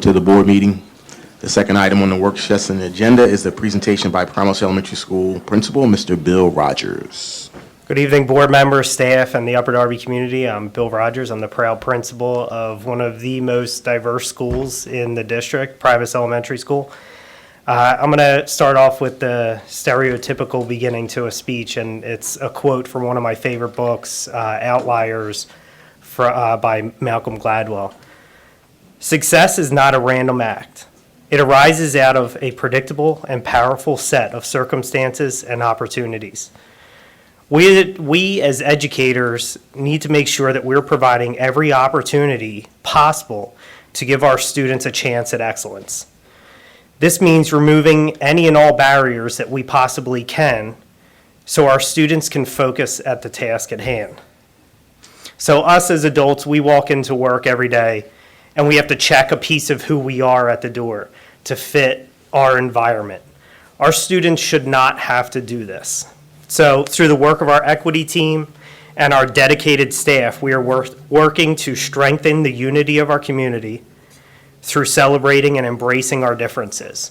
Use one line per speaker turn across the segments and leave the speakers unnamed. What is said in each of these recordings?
to the board meeting. The second item on the work session agenda is the presentation by Primos Elementary School Principal, Mr. Bill Rogers.
Good evening, board members, staff, and the Upper Darby community. I'm Bill Rogers. I'm the proud principal of one of the most diverse schools in the district, Primos Elementary School. I'm going to start off with the stereotypical beginning to a speech, and it's a quote from one of my favorite books, Outliers, by Malcolm Gladwell. Success is not a random act. It arises out of a predictable and powerful set of circumstances and opportunities. We as educators need to make sure that we're providing every opportunity possible to give our students a chance at excellence. This means removing any and all barriers that we possibly can so our students can focus at the task at hand. So us as adults, we walk into work every day and we have to check a piece of who we are at the door to fit our environment. Our students should not have to do this. So through the work of our equity team and our dedicated staff, we are working to strengthen the unity of our community through celebrating and embracing our differences.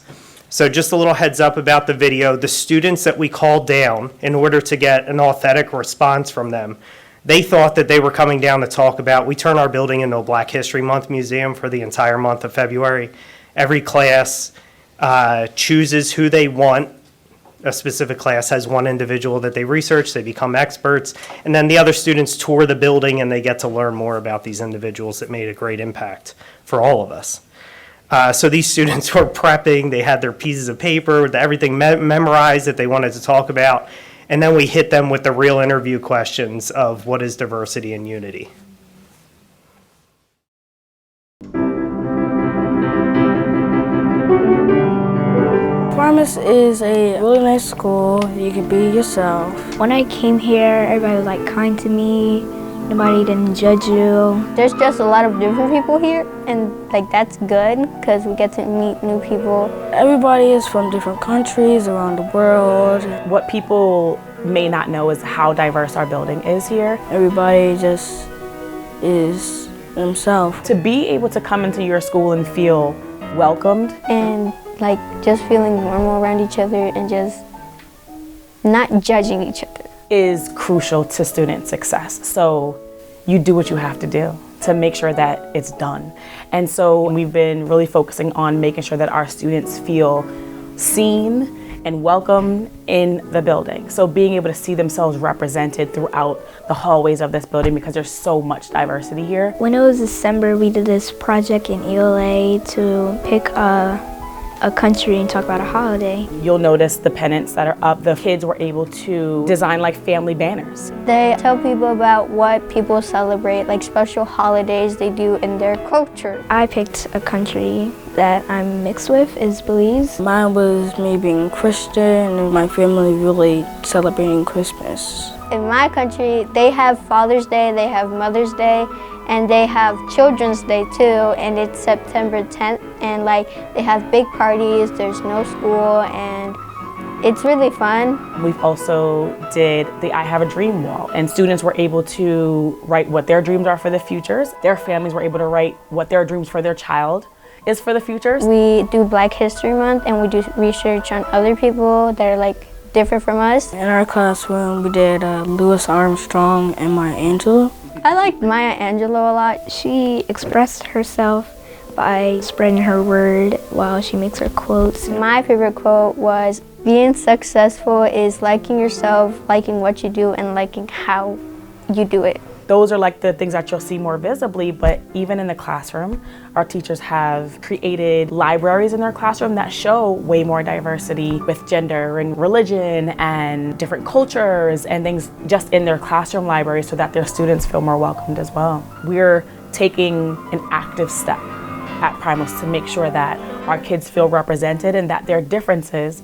So just a little heads up about the video. The students that we called down in order to get an authentic response from them, they thought that they were coming down to talk about, we turn our building into a Black History Month museum for the entire month of February. Every class chooses who they want. A specific class has one individual that they research, they become experts, and then the other students tour the building and they get to learn more about these individuals that made a great impact for all of us. So these students were prepping, they had their pieces of paper, everything memorized that they wanted to talk about, and then we hit them with the real interview questions of what is diversity and unity.
Primos is a really nice school. You can be yourself.
When I came here, everybody was like kind to me. Nobody didn't judge you.
There's just a lot of different people here, and like that's good because we get to meet new people.
Everybody is from different countries around the world.
What people may not know is how diverse our building is here.
Everybody just is themselves.
To be able to come into your school and feel welcomed
And like just feeling normal around each other and just not judging each other
is crucial to student success. So you do what you have to do to make sure that it's done. And so we've been really focusing on making sure that our students feel seen and welcome in the building. So being able to see themselves represented throughout the hallways of this building because there's so much diversity here.
When it was December, we did this project in ELA to pick a country and talk about a holiday.
You'll notice the pennants that are up. The kids were able to design like family banners.
They tell people about what people celebrate, like special holidays they do in their culture.
I picked a country that I'm mixed with, is Belize.
Mine was me being Christian and my family really celebrating Christmas.
In my country, they have Father's Day, they have Mother's Day, and they have Children's Day too, and it's September 10th, and like they have big parties, there's no school, and it's really fun.
We've also did the I Have a Dream wall, and students were able to write what their dreams are for the futures. Their families were able to write what their dreams for their child is for the futures.
We do Black History Month, and we do research on other people that are like different from us.
In our classroom, we did Louis Armstrong and Maya Angelou.
I like Maya Angelou a lot.
She expressed herself by spreading her word while she makes her quotes.
My favorite quote was, being successful is liking yourself, liking what you do, and liking how you do it.
Those are like the things that you'll see more visibly, but even in the classroom, our teachers have created libraries in their classroom that show way more diversity with gender and religion and different cultures and things just in their classroom library so that their students feel more welcomed as well. We're taking an active step at Primos to make sure that our kids feel represented and that their differences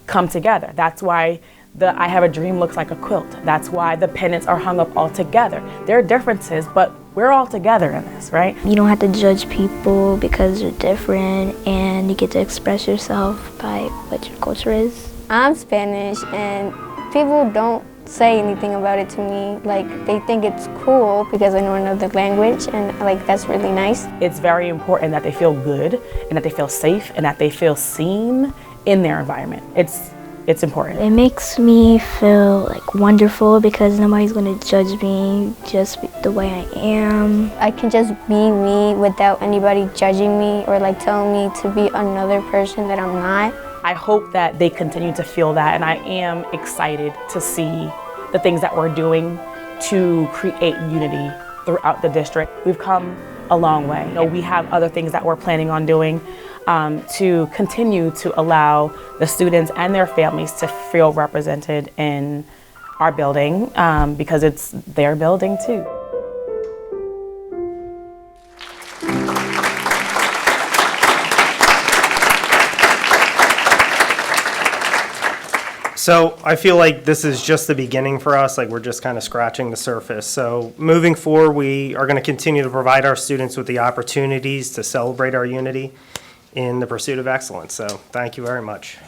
come together. That's why the I Have a Dream looks like a quilt. That's why the pennants are hung up all together. There are differences, but we're all together in this, right?
You don't have to judge people because they're different, and you get to express yourself by what your culture is.
I'm Spanish, and people don't say anything about it to me. Like, they think it's cool because I know another language, and like that's really nice.
It's very important that they feel good and that they feel safe and that they feel seen in their environment. It's important.
It makes me feel like wonderful because nobody's going to judge me just the way I am.
I can just be me without anybody judging me or like telling me to be another person that I'm not.
I hope that they continue to feel that, and I am excited to see the things that we're doing to create unity throughout the district. We've come a long way. You know, we have other things that we're planning on doing to continue to allow the students and their families to feel represented in our building because it's their building too.
So I feel like this is just the beginning for us, like we're just kind of scratching the surface. So moving forward, we are going to continue to provide our students with the opportunities to celebrate our unity in the pursuit of excellence. So thank you very much.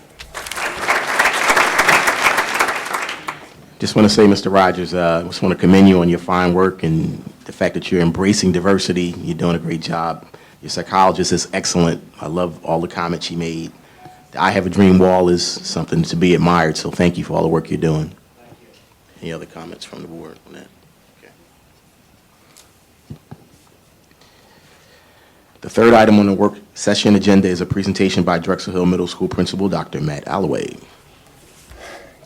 Just want to say, Mr. Rogers, just want to commend you on your fine work and the fact that you're embracing diversity. You're doing a great job. Your psychologist is excellent. I love all the comments she made. The I Have a Dream wall is something to be admired, so thank you for all the work you're doing. Any other comments from the board on that? Okay. The third item on the work session agenda is a presentation by Drexel Hill Middle School Principal Dr. Matt Alloway.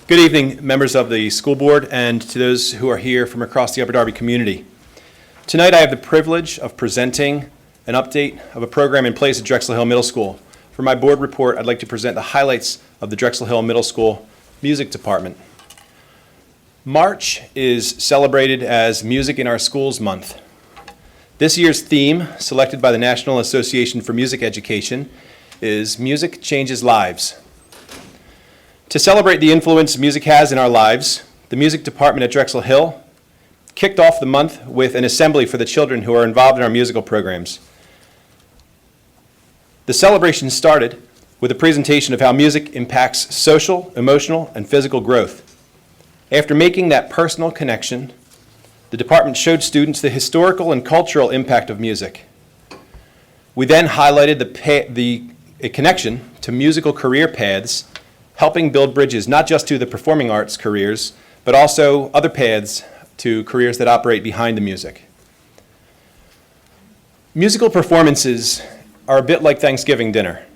Good evening, members of the school board, and to those who are here from across the Upper Darby community. Tonight I have the privilege of presenting an update of a program in place at Drexel Hill Middle School. For my board report, I'd like to present the highlights of the Drexel Hill Middle School Music Department. March is celebrated as Music in Our Schools Month. This year's theme, selected by the National Association for Music Education, is Music Changes Lives. To celebrate the influence music has in our lives, the music department at Drexel Hill kicked off the month with an assembly for the children who are involved in our musical programs. The celebration started with a presentation of how music impacts social, emotional, and physical growth. After making that personal connection, the department showed students the historical and cultural impact of music. We then highlighted a connection to musical career paths, helping build bridges not just to the performing arts careers, but also other paths to careers that operate behind the music. Musical performances are a bit like Thanksgiving dinner.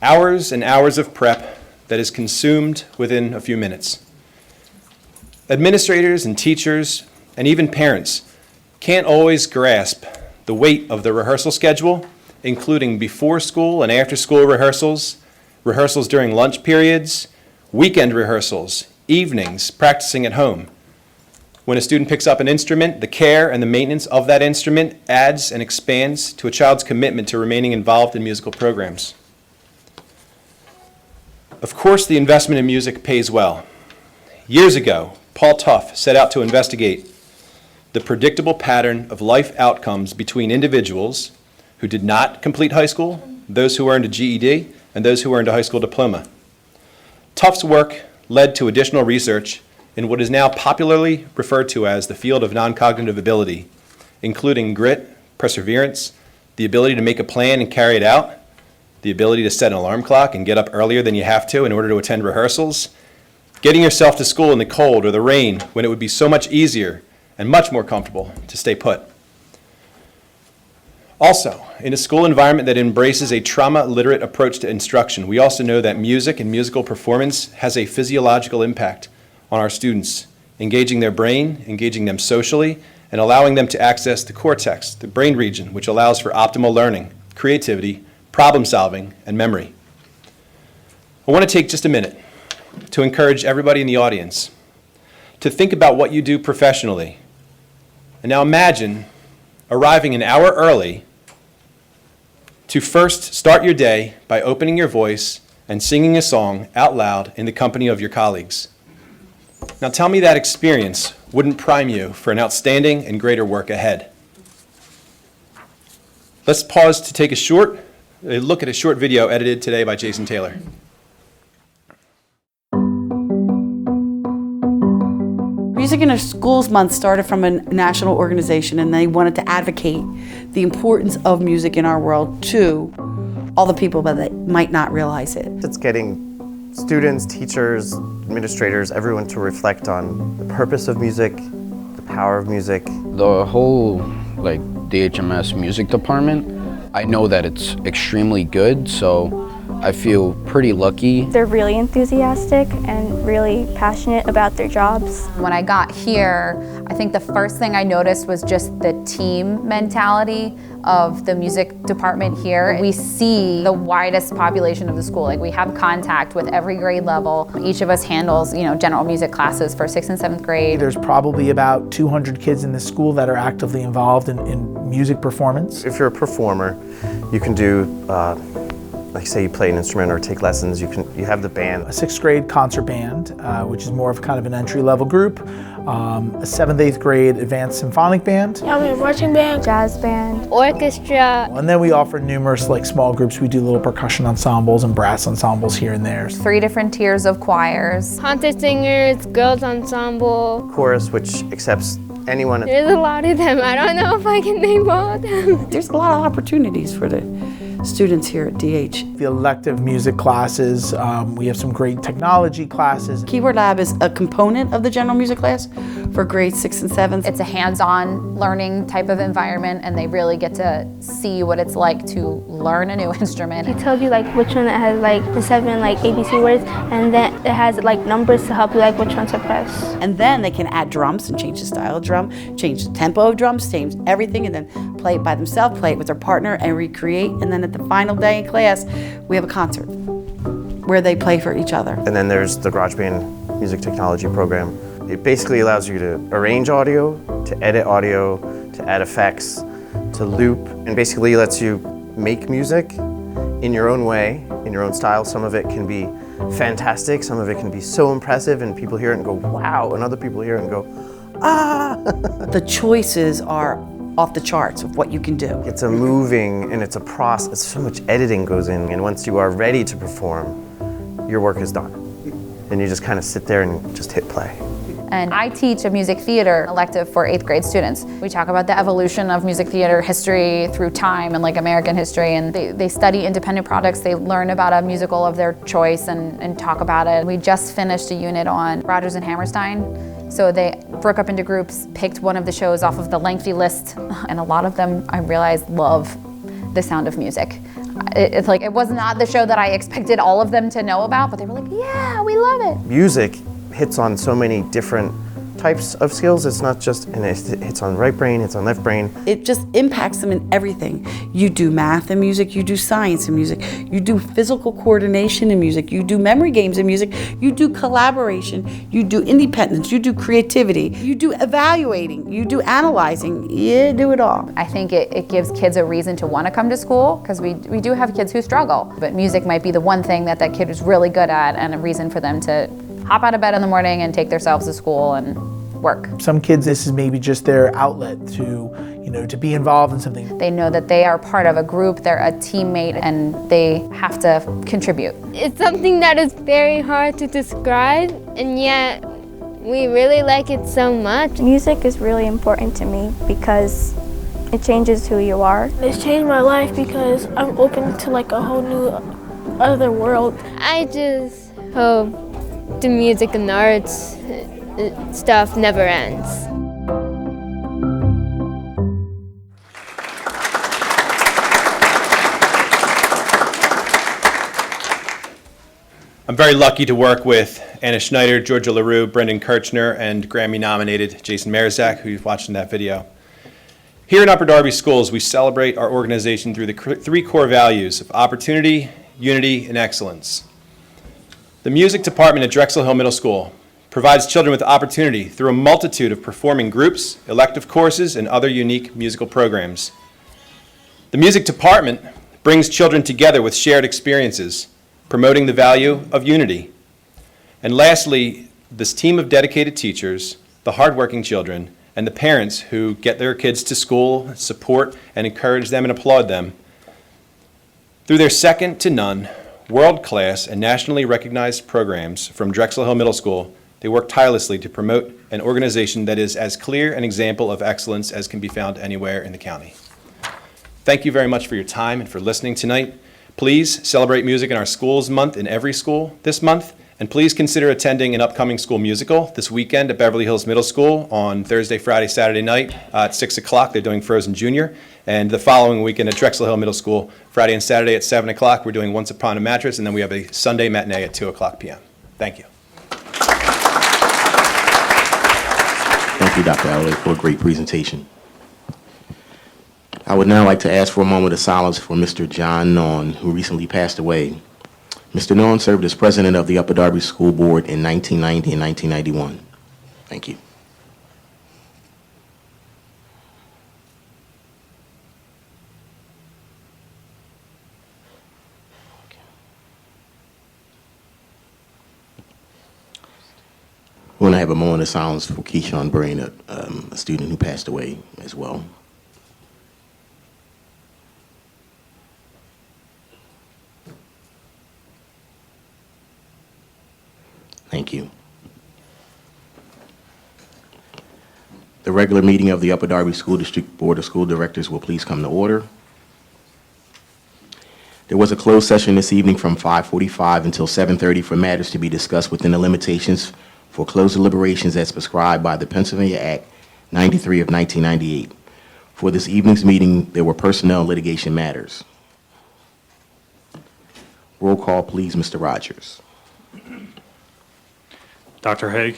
Hours and hours of prep that is consumed within a few minutes. Administrators and teachers and even parents can't always grasp the weight of the rehearsal schedule, including before school and after school rehearsals, rehearsals during lunch periods, weekend rehearsals, evenings, practicing at home. When a student picks up an instrument, the care and the maintenance of that instrument adds and expands to a child's commitment to remaining involved in musical programs. Of course, the investment in music pays well. Years ago, Paul Tuff set out to investigate the predictable pattern of life outcomes between individuals who did not complete high school, those who earned a GED, and those who earned a high school diploma. Tuff's work led to additional research in what is now popularly referred to as the field of non-cognitive ability, including grit, perseverance, the ability to make a plan and carry it out, the ability to set an alarm clock and get up earlier than you have to in order to attend rehearsals, getting yourself to school in the cold or the rain when it would be so much easier and much more comfortable to stay put. Also, in a school environment that embraces a trauma-literate approach to instruction, we also know that music and musical performance has a physiological impact on our students, engaging their brain, engaging them socially, and allowing them to access the cortex, the brain region, which allows for optimal learning, creativity, problem solving, and memory. I want to take just a minute to encourage everybody in the audience to think about what you do professionally. And now imagine arriving an hour early to first start your day by opening your voice and singing a song out loud in the company of your colleagues. Now tell me that experience wouldn't prime you for an outstanding and greater work ahead. Let's pause to take a look at a short video edited today by Jason Taylor.
in a Schools Month started from a national organization, and they wanted to advocate the importance of music in our world to all the people that might not realize it.
It's getting students, teachers, administrators, everyone to reflect on the purpose of music, the power of music.
The whole DHMS music department, I know that it's extremely good, so I feel pretty lucky.
They're really enthusiastic and really passionate about their jobs.
When I got here, I think the first thing I noticed was just the team mentality of the music department here. We see the widest population of the school. We have contact with every grade level. Each of us handles, general music classes for 6th and 7th grade.
There's probably about 200 kids in this school that are actively involved in music performance.
If you're a performer, you can do like say you play an instrument or take lessons, you have the band.
A 6th grade concert band, which is more of kind of an entry-level group. A 7th, 8th grade advanced symphonic band.
Yeah, we have marching band,
Jazz band,
Orchestra.
And then we offer numerous small groups. We do little percussion ensembles and brass ensembles here and there.
3 different tiers of choirs.
Concert singers, girls ensemble.
Chorus, which accepts anyone.
There's a lot of them. I don't know if I can name all of them.
There's a lot of opportunities for the students here at DH.
The elective music classes, we have some great technology classes.
Keyboard Lab is a component of the general music class for grades 6th and 7th.
It's a hands-on learning type of environment, and they really get to see what it's like to learn a new instrument.
He tells you which one that has the 7 ABC words, and then it has numbers to help you which one to press.
And then they can add drums and change the style of drum, change the tempo of drums, change everything, and then play it by themselves, play it with their partner, and recreate. And then at the final day in class, we have a concert where they play for each other.
And then there's the GarageBand music technology program. It basically allows you to arrange audio, to edit audio, to add effects, to loop, and basically lets you make music in your own way, in your own style. Some of it can be fantastic, some of it can be so impressive, and people hear it and go, wow, and other people hear it and go, ah!
The choices are off the charts of what you can do.
It's a moving and it's a process. So much editing goes in, and once you are ready to perform, your work is done. And you just kind of sit there and just hit play.
And I teach a music theater elective for 8th grade students. We talk about the evolution of music theater history through time and American history, and they study independent products. They learn about a musical of their choice and talk about it. We just finished a unit on Rodgers and Hammerstein. So they broke up into groups, picked one of the shows off of the lengthy list, and a lot of them, I realized, love The Sound of Music. It's it was not the show that I expected all of them to know about, but they were yeah, we love it.
Music hits on so many different types of skills. It's not just, and it hits on right brain, it's on left brain.
It just impacts them in everything. You do math in music, you do science in music, you do physical coordination in music, you do memory games in music, you do collaboration, you do independence, you do creativity, you do evaluating, you do analyzing, you do it all.
I think it gives kids a reason to want to come to school, because we do have kids who struggle, but music might be the one thing that kid is really good at, and a reason for them to hop out of bed in the morning and take themselves to school and work.
Some kids, this is maybe just their outlet to, to be involved in something.
They know that they are part of a group, they're a teammate, and they have to contribute.
It's something that is very hard to describe, and yet we really like it so much.
Music is really important to me because it changes who you are.
It's changed my life because I'm open to a whole new other world.
I just hope the music and arts stuff never ends.
I'm very lucky to work with Anna Schneider, Georgia LaRue, Brendan Kirchner, and Grammy-nominated Jason Majerczak, who you've watched in that video. Here in Upper Darby Schools, we celebrate our organization through the 3 core values of opportunity, unity, and excellence. The music department at Drexel Hill Middle School provides children with opportunity through a multitude of performing groups, elective courses, and other unique musical programs. The music department brings children together with shared experiences, promoting the value of unity. And lastly, this team of dedicated teachers, the hardworking children, and the parents who get their kids to school, support and encourage them and applaud them. Through their second to none, world-class and nationally recognized programs from Drexel Hill Middle School, They work tirelessly to promote an organization that is as clear an example of excellence as can be found anywhere in the county. Thank you very much for your time and for listening tonight. Please celebrate Music in Our Schools Month in every school this month, and please consider attending an upcoming school musical this weekend at Beverly Hills Middle School on Thursday, Friday, Saturday night at 6 o'clock. They're doing Frozen Junior. And the following weekend at Drexel Hill Middle School, Friday and Saturday at 7 o'clock, we're doing Once Upon a Mattress, and then we have a Sunday matinee at 2 o'clock p.m. Thank you.
Thank you, Dr. Alloway, for a great presentation. I would now like to ask for a moment of silence for Mr. John Nawn, who recently passed away. Mr. Nawn served as president of the Upper Darby School Board in 1990 and 1991. Thank you. We're going to have a moment of silence for Keyshawn Brain, a student who passed away as well. Thank you. The regular meeting of the Upper Darby School District Board of School Directors will please come to order. There was a closed session this evening from 5:45 until 7:30 for matters to be discussed within the limitations for closed deliberations as prescribed by the Pennsylvania Act 93 of 1998. For this evening's meeting, there were personnel and litigation matters. Roll call, please, Mr. Rogers.
Dr. Haig?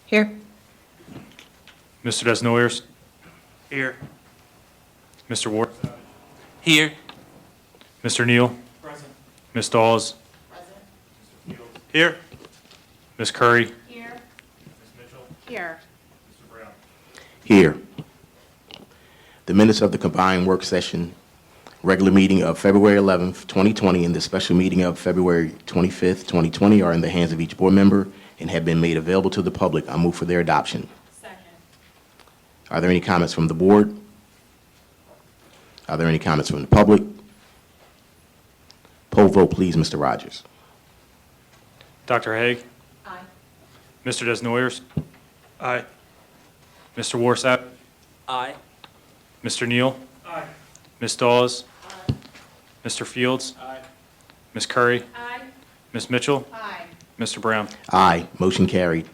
Here.
Mr. Desnoyers? Here. Mr. Ward?
Here.
Mr. Neal?
Present.
Ms. Dawes?
Present.
Here. Ms. Curry?
Here.
Ms. Mitchell?
Here.
Mr. Brown?
Here. The minutes of the combined work session, regular meeting of February 11th, 2020, and the special meeting of February 25th, 2020 are in the hands of each board member and have been made available to the public. I move for their adoption.
Second.
Are there any comments from the board? Are there any comments from the public? Poll vote, please, Mr. Rogers.
Dr. Haig?
Aye.
Mr. Desnoyers? Aye. Mr. Warsap?
Aye.
Mr. Neal?
Aye.
Ms. Dawes?
Aye.
Mr. Fields?
Aye.
Ms. Curry?
Aye.
Ms. Mitchell?
Aye.
Mr. Brown?
Aye. Motion carried.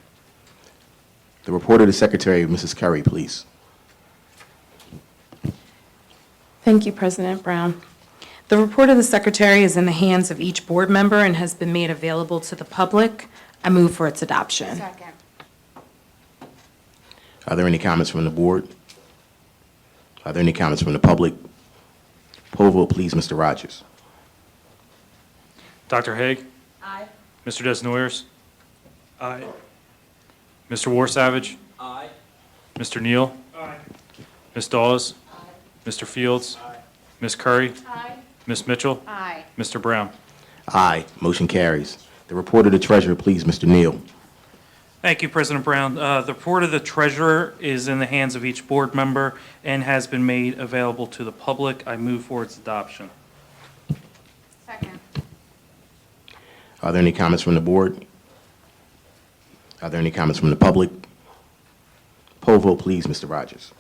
The report of the Secretary, Mrs. Curry, please.
Thank you, President Brown. The report of the Secretary is in the hands of each board member and has been made available to the public. I move for its adoption.
Second.
Are there any comments from the board? Are there any comments from the public? Poll vote, please, Mr. Rogers.
Dr. Haig?
Aye.
Mr. Desnoyers? Aye. Mr. Warsavage?
Aye.
Mr. Neal?
Aye.
Ms. Dawes? Mr. Fields? Ms. Curry?
Aye.
Ms. Mitchell?
Aye.
Mr. Brown?
Aye. Motion carries. The report of the Treasurer, please, Mr. Neal.
Thank you, President Brown. The report of the treasurer is in the hands of each board member and has been made available to the public. I move for its adoption.
Second.
Are there any comments from the board? Are there any comments from the public? Poll vote, please, Mr. Rogers.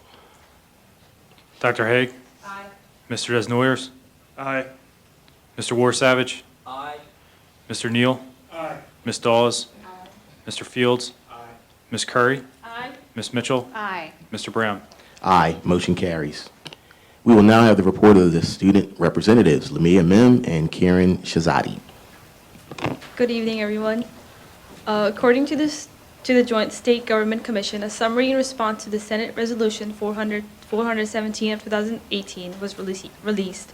Dr. Haig?
Aye.
Mr. Desnoyers?
Aye.
Mr. Warsavage?
Aye.
Mr. Neal?
Aye.
Ms. Dawes?
Aye.
Mr. Fields?
Aye.
Ms. Curry?
Aye.
Ms. Mitchell?
Aye.
Mr. Brown?
Aye. Motion carries. We will now have the report of the student representatives, Lamia Mim and Karen Shazadi.
Good evening, everyone. According to the Joint State Government Commission, a summary in response to the Senate Resolution 417 of 2018 was released.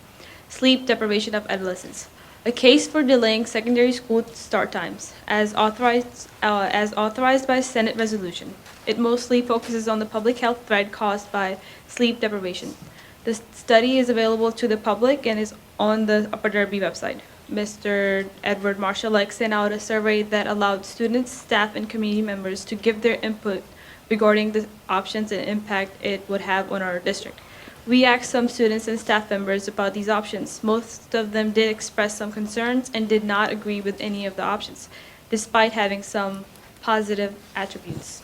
Sleep deprivation of adolescents. A case for delaying secondary school start times, as authorized by Senate Resolution. It mostly focuses on the public health threat caused by sleep deprivation. The study is available to the public and is on the Upper Darby website. Mr. Edward Marshall sent out a survey that allowed students, staff, and community members to give their input regarding the options and impact it would have on our district. We asked some students and staff members about these options. Most of them did express some concerns and did not agree with any of the options, despite having some positive attributes.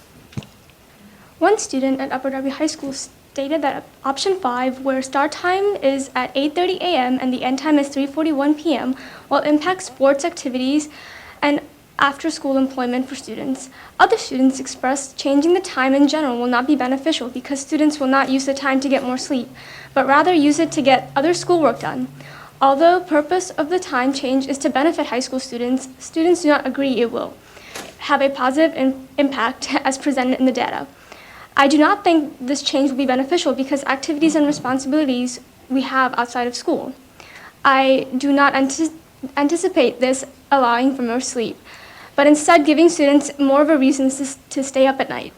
One student at Upper Darby High School stated that option 5, where start time is at 8:30 a.m. and the end time is 3:41 p.m., will impact sports activities and after-school employment for students. Other students expressed changing the time in general will not be beneficial because students will not use the time to get more sleep, but rather use it to get other schoolwork done. Although purpose of the time change is to benefit high school students, students do not agree it will have a positive impact as presented in the data. I do not think this change will be beneficial because activities and responsibilities we have outside of school. I do not anticipate this allowing for more sleep, but instead giving students more of a reason to stay up at night.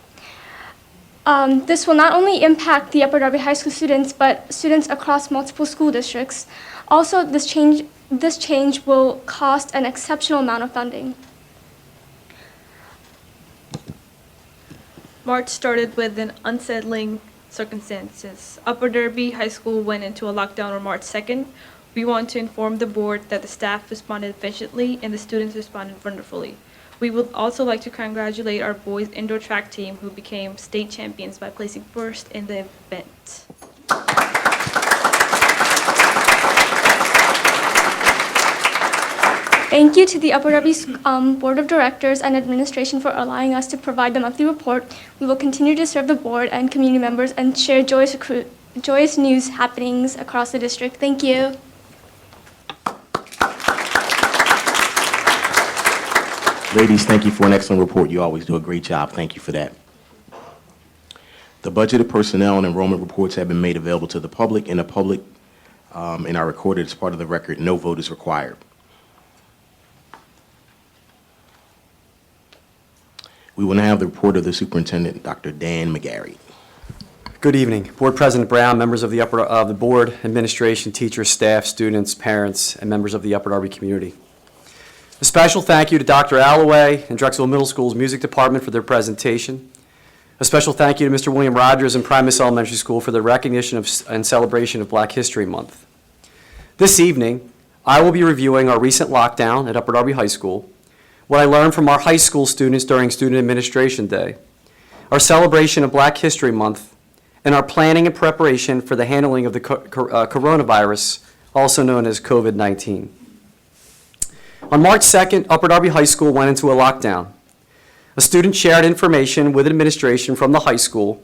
This will not only impact the Upper Darby High School students, but students across multiple school districts. Also, this change will cost an exceptional amount of funding.
March started with an unsettling circumstances. Upper Darby High School went into a lockdown on March 2nd. We want to inform the board that the staff responded efficiently and the students responded wonderfully. We would also like to congratulate our boys indoor track team who became state champions by placing first in the event.
Thank you to the Upper Darby Board of Directors and Administration for allowing us to provide the monthly report. We will continue to serve the board and community members and share joyous news happenings across the district. Thank you.
Ladies, thank you for an excellent report. You always do a great job. Thank you for that. The budgeted personnel and enrollment reports have been made available to the public, and are recorded as part of the record. No vote is required. We will now have the report of the Superintendent, Dr. Dan McGarry.
Good evening. Board President Brown, members of the board, administration, teachers, staff, students, parents, and members of the Upper Darby community. A special thank you to Dr. Alloway and Drexel Hill Middle School's music department for their presentation. A special thank you to Mr. William Rogers and Primos Elementary School for their recognition and celebration of Black History Month. This evening, I will be reviewing our recent lockdown at Upper Darby High School, what I learned from our high school students during Student Administration Day, our celebration of Black History Month, and our planning and preparation for the handling of the coronavirus, also known as COVID-19. On March 2nd, Upper Darby High School went into a lockdown. A student shared information with administration from the high school,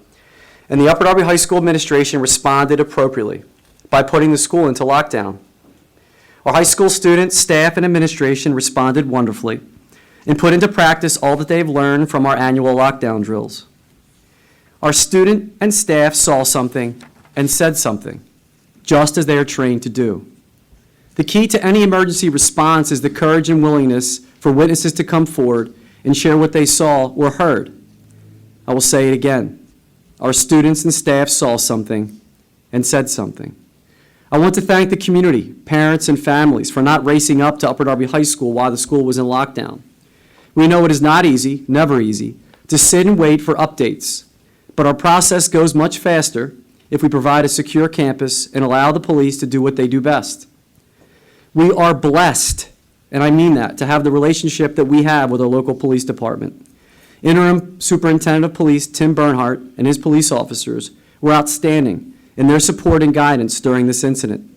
and the Upper Darby High School administration responded appropriately by putting the school into lockdown. Our high school students, staff, and administration responded wonderfully and put into practice all that they've learned from our annual lockdown drills. Our student and staff saw something and said something, just as they are trained to do. The key to any emergency response is the courage and willingness for witnesses to come forward and share what they saw or heard. I will say it again. Our students and staff saw something and said something. I want to thank the community, parents, and families for not racing up to Upper Darby High School while the school was in lockdown. We know it is not easy, never easy, to sit and wait for updates, but our process goes much faster if we provide a secure campus and allow the police to do what they do best. We are blessed, and I mean that, to have the relationship that we have with our local police department. Interim Superintendent of Police Tim Bernhardt and his police officers were outstanding in their support and guidance during this incident.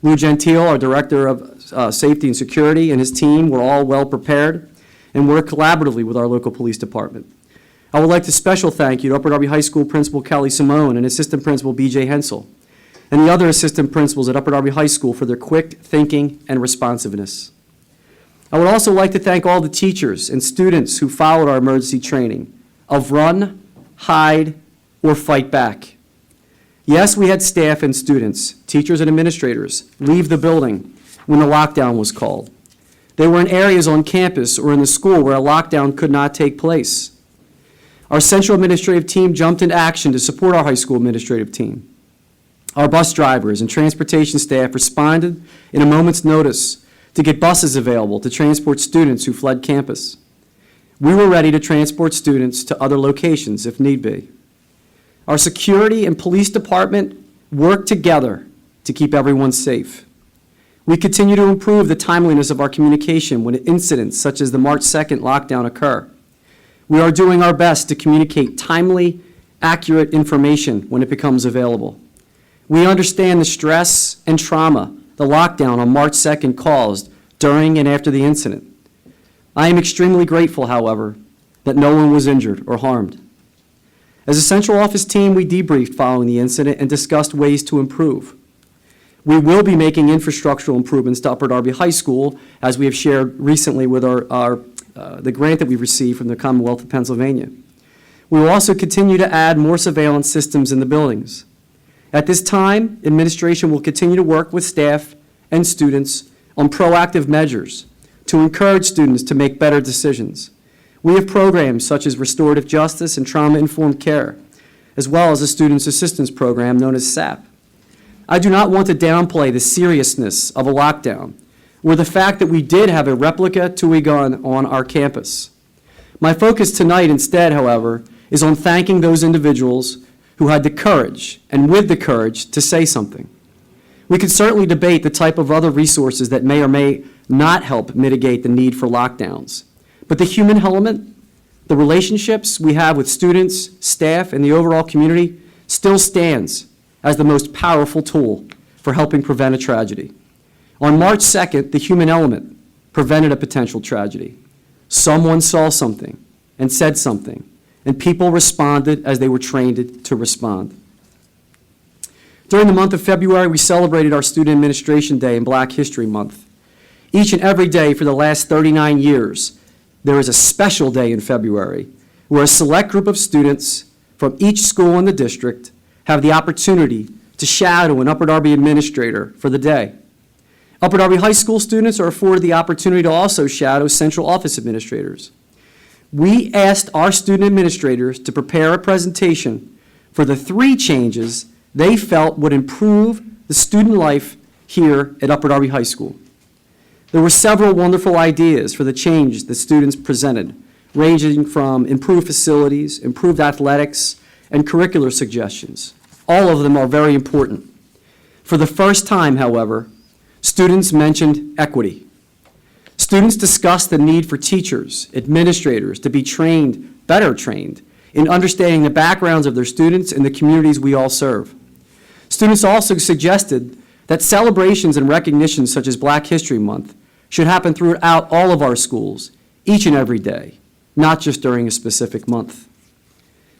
Lou Gentile, our Director of Safety and Security, and his team were all well prepared and work collaboratively with our local police department. I would like to special thank you to Upper Darby High School Principal Kelly Simone and Assistant Principal B.J. Hensel, and the other assistant principals at Upper Darby High School for their quick thinking and responsiveness. I would also like to thank all the teachers and students who followed our emergency training of run, hide, or fight back. Yes, we had staff and students, teachers and administrators, leave the building when the lockdown was called. They were in areas on campus or in the school where a lockdown could not take place. Our central administrative team jumped into action to support our high school administrative team. Our bus drivers and transportation staff responded in a moment's notice to get buses available to transport students who fled campus. We were ready to transport students to other locations if need be. Our security and police department worked together to keep everyone safe. We continue to improve the timeliness of our communication when incidents such as the March 2nd lockdown occur. We are doing our best to communicate timely, accurate information when it becomes available. We understand the stress and trauma the lockdown on March 2nd caused during and after the incident. I am extremely grateful, however, that no one was injured or harmed. As a central office team, we debriefed following the incident and discussed ways to improve. We will be making infrastructural improvements to Upper Darby High School, as we have shared recently with the grant that we received from the Commonwealth of Pennsylvania. We will also continue to add more surveillance systems in the buildings. At this time, administration will continue to work with staff and students on proactive measures to encourage students to make better decisions. We have programs such as restorative justice and trauma-informed care, as well as a Students Assistance Program known as SAP. I do not want to downplay the seriousness of a lockdown or the fact that we did have a replica to a gun on our campus. My focus tonight instead, however, is on thanking those individuals who had the courage, and with the courage, to say something. We could certainly debate the type of other resources that may or may not help mitigate the need for lockdowns. But the human element, the relationships we have with students, staff, and the overall community still stands as the most powerful tool for helping prevent a tragedy. On March 2nd, the human element prevented a potential tragedy. Someone saw something and said something, and people responded as they were trained to respond. During the month of February, we celebrated our Student Administration Day and Black History Month. Each and every day for the last 39 years, there is a special day in February where a select group of students from each school in the district have the opportunity to shadow an Upper Darby administrator for the day. Upper Darby High School students are afforded the opportunity to also shadow central office administrators. We asked our student administrators to prepare a presentation for the 3 changes they felt would improve the student life here at Upper Darby High School. There were several wonderful ideas for the change the students presented, ranging from improved facilities, improved athletics, and curricular suggestions. All of them are very important. For the first time, however, students mentioned equity. Students discussed the need for teachers, administrators to be trained, better trained, in understanding the backgrounds of their students and the communities we all serve. Students also suggested that celebrations and recognitions such as Black History Month should happen throughout all of our schools, each and every day, not just during a specific month.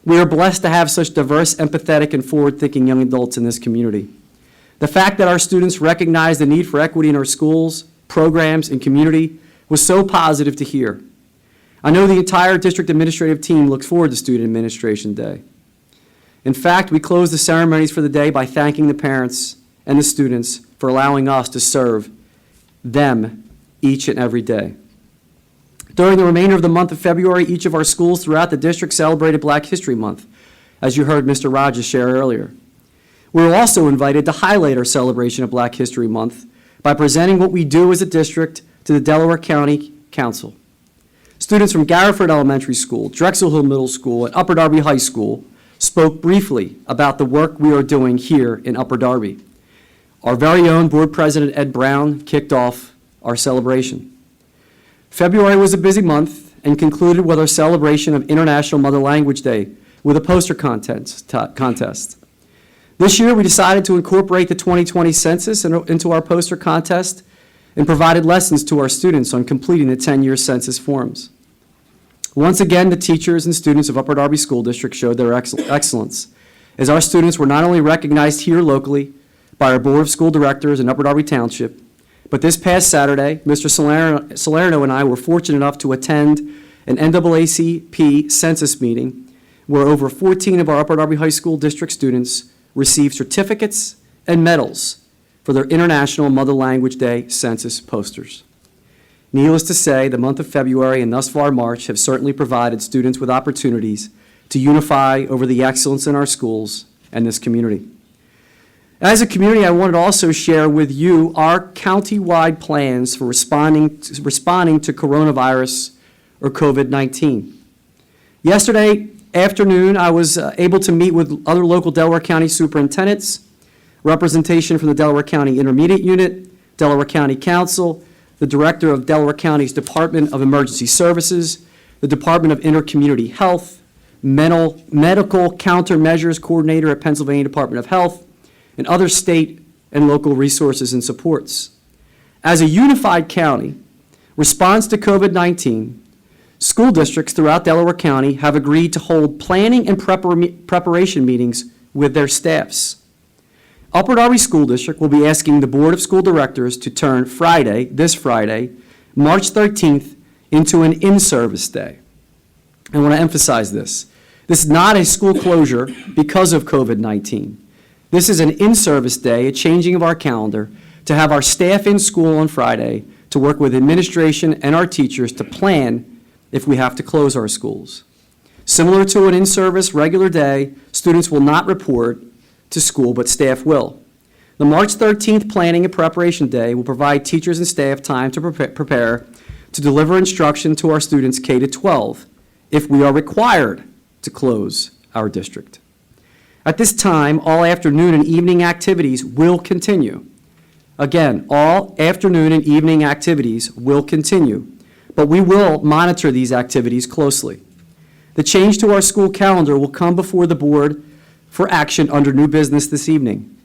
We are blessed to have such diverse, empathetic, and forward-thinking young adults in this community. The fact that our students recognize the need for equity in our schools, programs, and community was so positive to hear. I know the entire district administrative team looks forward to Student Administration Day. In fact, we closed the ceremonies for the day by thanking the parents and the students for allowing us to serve them each and every day. During the remainder of the month of February, each of our schools throughout the district celebrated Black History Month, as you heard Mr. Rogers share earlier. We were also invited to highlight our celebration of Black History Month by presenting what we do as a district to the Delaware County Council. Students from Garriford Elementary School, Drexel Hill Middle School, and Upper Darby High School spoke briefly about the work we are doing here in Upper Darby. Our very own Board President Ed Brown kicked off our celebration. February was a busy month and concluded with our celebration of International Mother Language Day with a poster contest. This year, we decided to incorporate the 2020 census into our poster contest and provided lessons to our students on completing the 10-year census forms. Once again, the teachers and students of Upper Darby School District showed their excellence, as our students were not only recognized here locally by our Board of School Directors in Upper Darby Township, but this past Saturday, Mr. Salerno and I were fortunate enough to attend an NAACP census meeting where over 14 of our Upper Darby High School District students received certificates and medals for their International Mother Language Day census posters. Needless to say, the month of February and thus far March have certainly provided students with opportunities to unify over the excellence in our schools and this community. As a community, I wanted to also share with you our county-wide plans for responding to coronavirus or COVID-19. Yesterday afternoon, I was able to meet with other local Delaware County superintendents, representation from the Delaware County Intermediate Unit, Delaware County Council, the Director of Delaware County's Department of Emergency Services, the Department of Intercommunity Health, medical countermeasures coordinator at Pennsylvania Department of Health, and other state and local resources and supports. As a unified county, response to COVID-19, school districts throughout Delaware County have agreed to hold planning and preparation meetings with their staffs. Upper Darby School District will be asking the Board of School Directors to turn Friday, this Friday, March 13th, into an in-service day. I want to emphasize this. This is not a school closure because of COVID-19. This is an in-service day, a changing of our calendar, to have our staff in school on Friday to work with administration and our teachers to plan if we have to close our schools. Similar to an in-service regular day, students will not report to school, but staff will. The March 13th Planning and Preparation Day will provide teachers and staff time to prepare to deliver instruction to our students K to 12 if we are required to close our district. At this time, all afternoon and evening activities will continue. Again, all afternoon and evening activities will continue, but we will monitor these activities closely. The change to our school calendar will come before the board for action under new business this evening.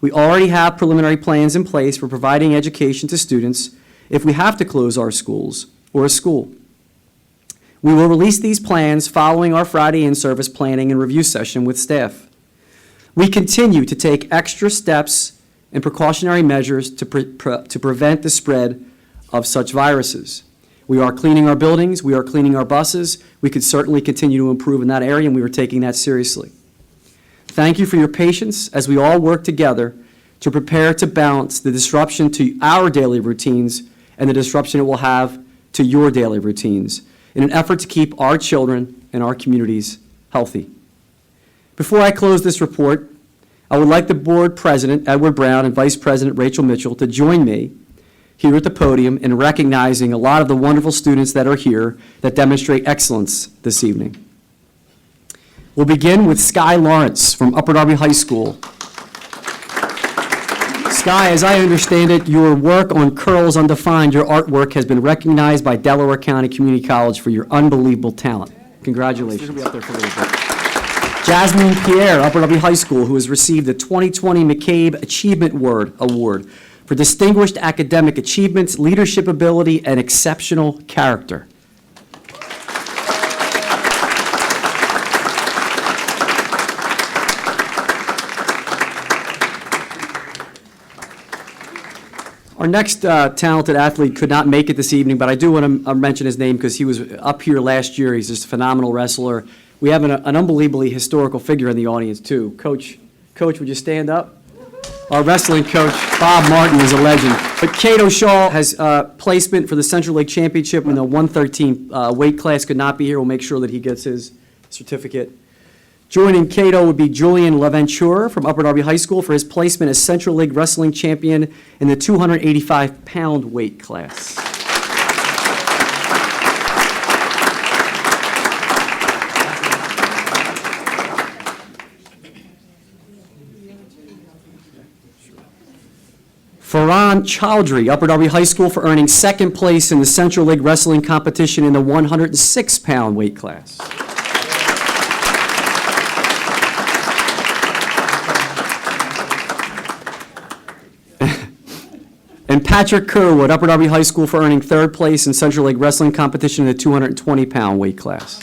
We already have preliminary plans in place for providing education to students if we have to close our schools or a school. We will release these plans following our Friday in-service planning and review session with staff. We continue to take extra steps and precautionary measures to prevent the spread of such viruses. We are cleaning our buildings, we are cleaning our buses. We could certainly continue to improve in that area, and we are taking that seriously. Thank you for your patience as we all work together to prepare to balance the disruption to our daily routines and the disruption it will have to your daily routines in an effort to keep our children and our communities healthy. Before I close this report, I would like the board president, Edward Brown, and vice president, Rachel Mitchell, to join me here at the podium in recognizing a lot of the wonderful students that are here that demonstrate excellence this evening. We'll begin with Sky Lawrence from Upper Darby High School. Sky, as I understand it, your work on Curls Undefined, your artwork, has been recognized by Delaware County Community College for your unbelievable talent. Congratulations. Jasmine Pierre, Upper Darby High School, who has received the 2020 McCabe Achievement Award for distinguished academic achievements, leadership ability, and exceptional character. Our next talented athlete could not make it this evening, but I do want to mention his name because he was up here last year. He's just a phenomenal wrestler. We have an unbelievably historical figure in the audience, too. Coach, would you stand up? Our wrestling coach, Bob Martin, is a legend. But Cato Shaw has placement for the Central League Championship in the 113 weight class, could not be here. We'll make sure that he gets his certificate. Joining Cato would be Julian LaVenture from Upper Darby High School for his placement as Central League Wrestling Champion in the 285-pound weight class. Farhan Chowdhury, Upper Darby High School, for earning second place in the Central League Wrestling competition in the 106-pound weight class. And Patrick Kerwood, Upper Darby High School, for earning third place in Central League Wrestling competition in the 220-pound weight class.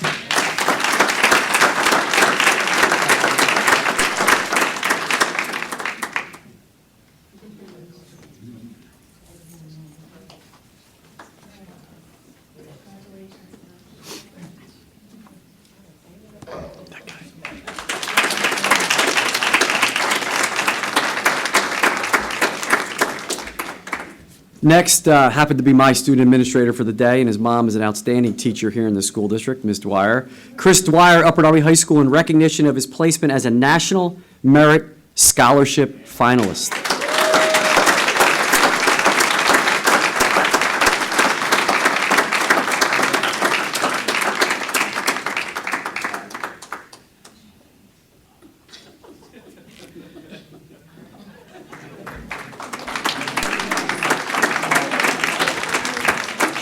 Next happened to be my student administrator for the day, and his mom is an outstanding teacher here in the school district, Ms. Dwyer. Chris Dwyer, Upper Darby High School, in recognition of his placement as a National Merit Scholarship finalist.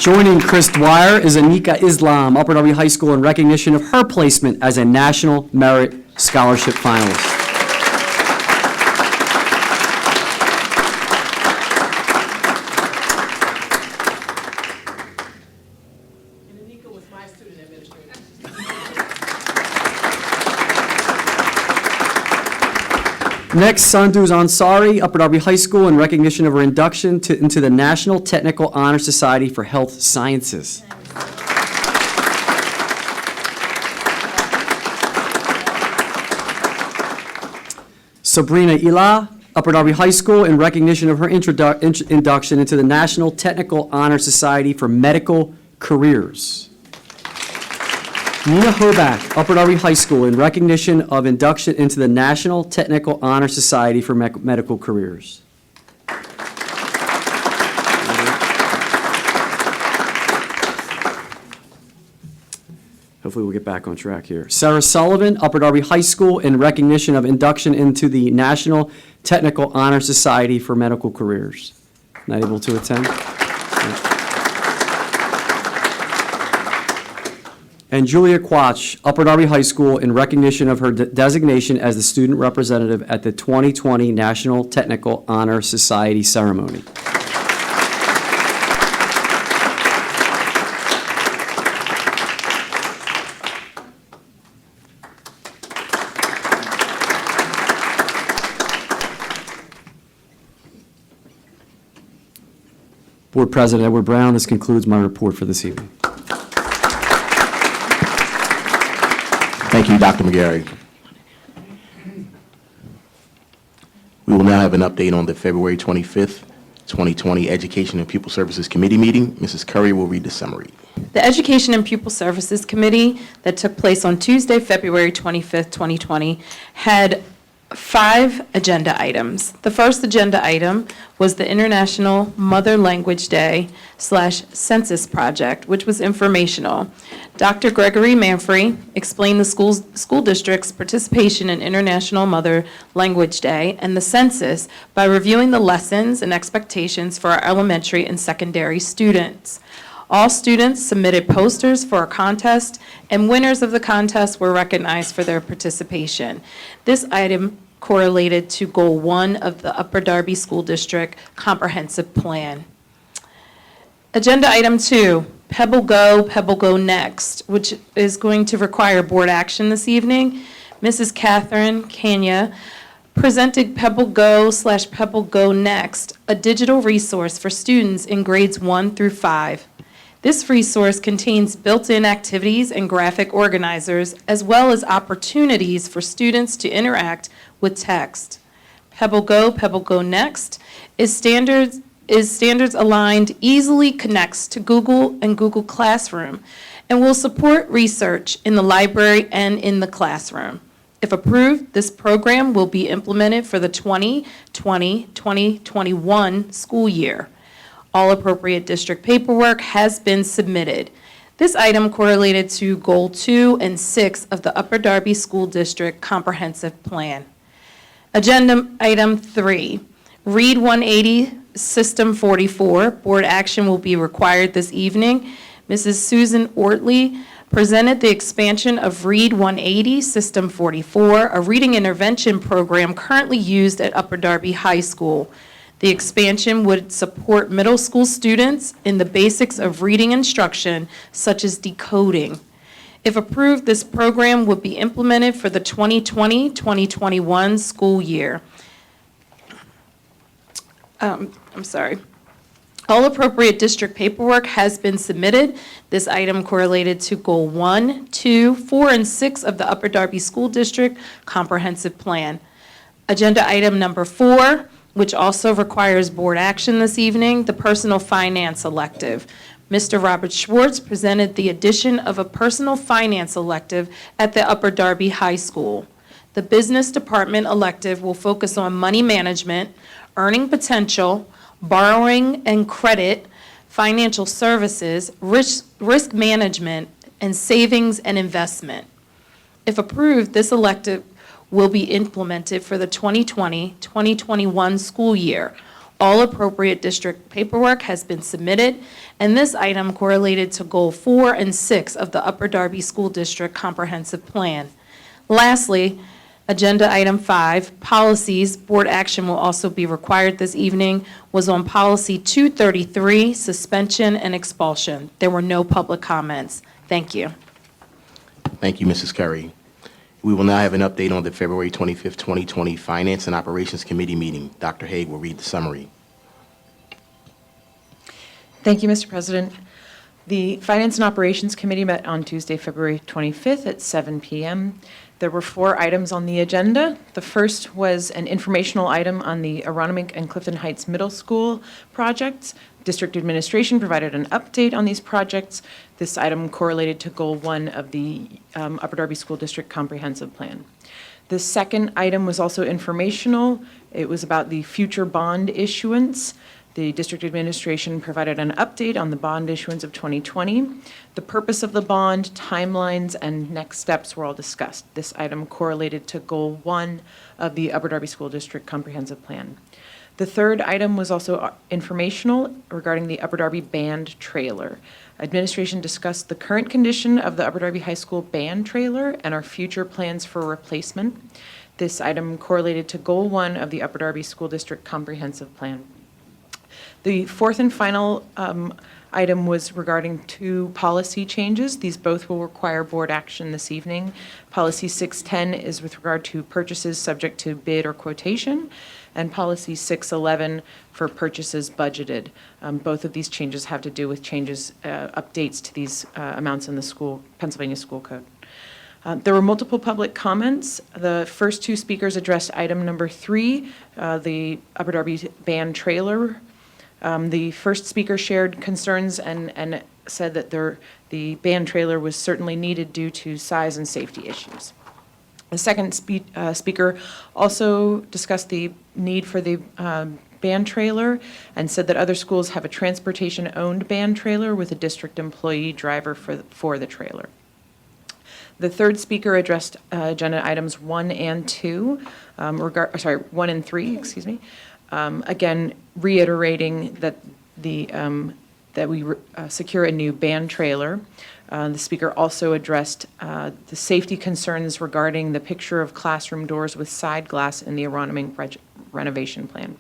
Joining Chris Dwyer is Anika Islam, Upper Darby High School, in recognition of her placement as a National Merit Scholarship finalist. Next, Sanduz Ansari, Upper Darby High School, in recognition of her induction into the National Technical Honor Society for Health Sciences. Sabrina Ila, Upper Darby High School, in recognition of her induction into the National Technical Honor Society for Medical Careers. Nina Herback, Upper Darby High School, in recognition of induction into the National Technical Honor Society for Medical Careers. Hopefully we'll get back on track here. Sarah Sullivan, Upper Darby High School, in recognition of induction into the National Technical Honor Society for Medical Careers. Not able to attend? And Julia Quach, Upper Darby High School, in recognition of her designation as the student representative at the 2020 National Technical Honor Society ceremony. Board President Edward Brown, this concludes my report for this evening.
Thank you, Dr. McGarry. We will now have an update on the February 25th, 2020 Education and Pupil Services Committee meeting. Mrs. Curry will read the summary.
The Education and Pupil Services Committee that took place on Tuesday, February 25th, 2020, had 5 agenda items. The first agenda item was the International Mother Language Day / Census Project, which was informational. Dr. Gregory Manfrey explained the school district's participation in International Mother Language Day and the census by reviewing the lessons and expectations for our elementary and secondary students. All students submitted posters for a contest, and winners of the contest were recognized for their participation. This item correlated to Goal 1 of the Upper Darby School District Comprehensive Plan. Agenda item 2, Pebble Go Next, which is going to require board action this evening. Mrs. Catherine Kenya presented Pebble Go / Pebble Go Next, a digital resource for students in grades 1 through 5. This resource contains built-in activities and graphic organizers, as well as opportunities for students to interact with text. Pebble Go Next is standards aligned, easily connects to Google and Google Classroom, and will support research in the library and in the classroom. If approved, this program will be implemented for the 2020-2021 school year. All appropriate district paperwork has been submitted. This item correlated to Goal 2 and 6 of the Upper Darby School District Comprehensive Plan. Agenda item 3, Read 180 System 44. Board action will be required this evening. Mrs. Susan Ortley presented the expansion of Read 180 System 44, a reading intervention program currently used at Upper Darby High School. The expansion would support middle school students in the basics of reading instruction, such as decoding. If approved, this program would be implemented for the 2020-2021 school year. All appropriate district paperwork has been submitted. This item correlated to Goal 1, 2, 4, and 6 of the Upper Darby School District Comprehensive Plan. Agenda item number 4, which also requires board action this evening, the Personal Finance Elective. Mr. Robert Schwartz presented the addition of a Personal Finance Elective at the Upper Darby High School. The Business Department elective will focus on money management, earning potential, borrowing and credit, financial services, risk management, and savings and investment. If approved, this elective will be implemented for the 2020-2021 school year. All appropriate district paperwork has been submitted, and this item correlated to Goal 4 and 6 of the Upper Darby School District Comprehensive Plan. Lastly, Agenda Item 5, Policies, Board action will also be required this evening, was on Policy 233, Suspension and Expulsion. There were no public comments. Thank you.
Thank you, Mrs. Curry. We will now have an update on the February 25th, 2020 Finance and Operations Committee meeting. Dr. Haig will read the summary.
Thank you, Mr. President. The Finance and Operations Committee met on Tuesday, February 25th at 7 p.m. There were 4 items on the agenda. The first was an informational item on the Aronimink and Clifton Heights Middle School projects. District administration provided an update on these projects. This item correlated to Goal 1 of the Upper Darby School District Comprehensive Plan. The second item was also informational. It was about the future bond issuance. The district administration provided an update on the bond issuance of 2020. The purpose of the bond, timelines, and next steps were all discussed. This item correlated to Goal 1 of the Upper Darby School District Comprehensive Plan. The third item was also informational regarding the Upper Darby band trailer. Administration discussed the current condition of the Upper Darby High School band trailer and our future plans for replacement. This item correlated to Goal 1 of the Upper Darby School District Comprehensive Plan. The fourth and final item was regarding 2 policy changes. These both will require board action this evening. Policy 610 is with regard to purchases subject to bid or quotation, and Policy 611 for purchases budgeted. Both of these changes have to do with changes, updates to these amounts in the Pennsylvania School Code. There were multiple public comments. The first 2 speakers addressed item number 3, the Upper Darby band trailer. The first speaker shared concerns and said that the band trailer was certainly needed due to size and safety issues. The second speaker also discussed the need for the band trailer and said that other schools have a transportation-owned band trailer with a district employee driver for the trailer. The third speaker addressed agenda items 1 and 2, 1 and 3, excuse me. Again, reiterating that that we secure a new band trailer. The speaker also addressed the safety concerns regarding the picture of classroom doors with side glass in the Aronimink renovation plan.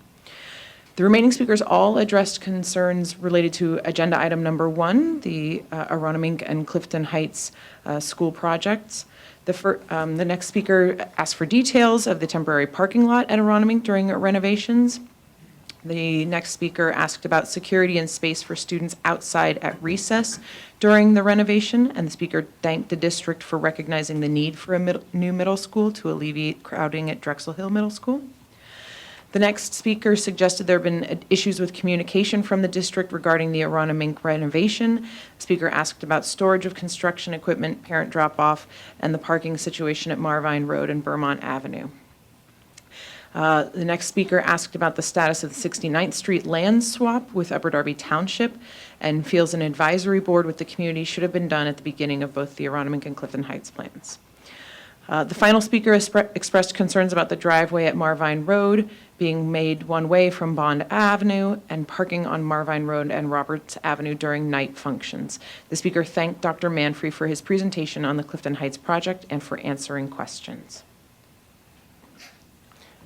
The remaining speakers all addressed concerns related to agenda item number 1, the Aronimink and Clifton Heights school projects. The next speaker asked for details of the temporary parking lot at Aronimink during renovations. The next speaker asked about security and space for students outside at recess during the renovation, and the speaker thanked the district for recognizing the need for a new middle school to alleviate crowding at Drexel Hill Middle School. The next speaker suggested there have been issues with communication from the district regarding the Aronimink renovation. The speaker asked about storage of construction equipment, parent drop-off, and the parking situation at Marvine Road and Vermont Avenue. The next speaker asked about the status of the 69th Street land swap with Upper Darby Township and feels an advisory board with the community should have been done at the beginning of both the Aronimink and Clifton Heights plans. The final speaker expressed concerns about the driveway at Marvine Road being made one way from Bond Avenue and parking on Marvine Road and Roberts Avenue during night functions. The speaker thanked Dr. Manfrey for his presentation on the Clifton Heights project and for answering questions.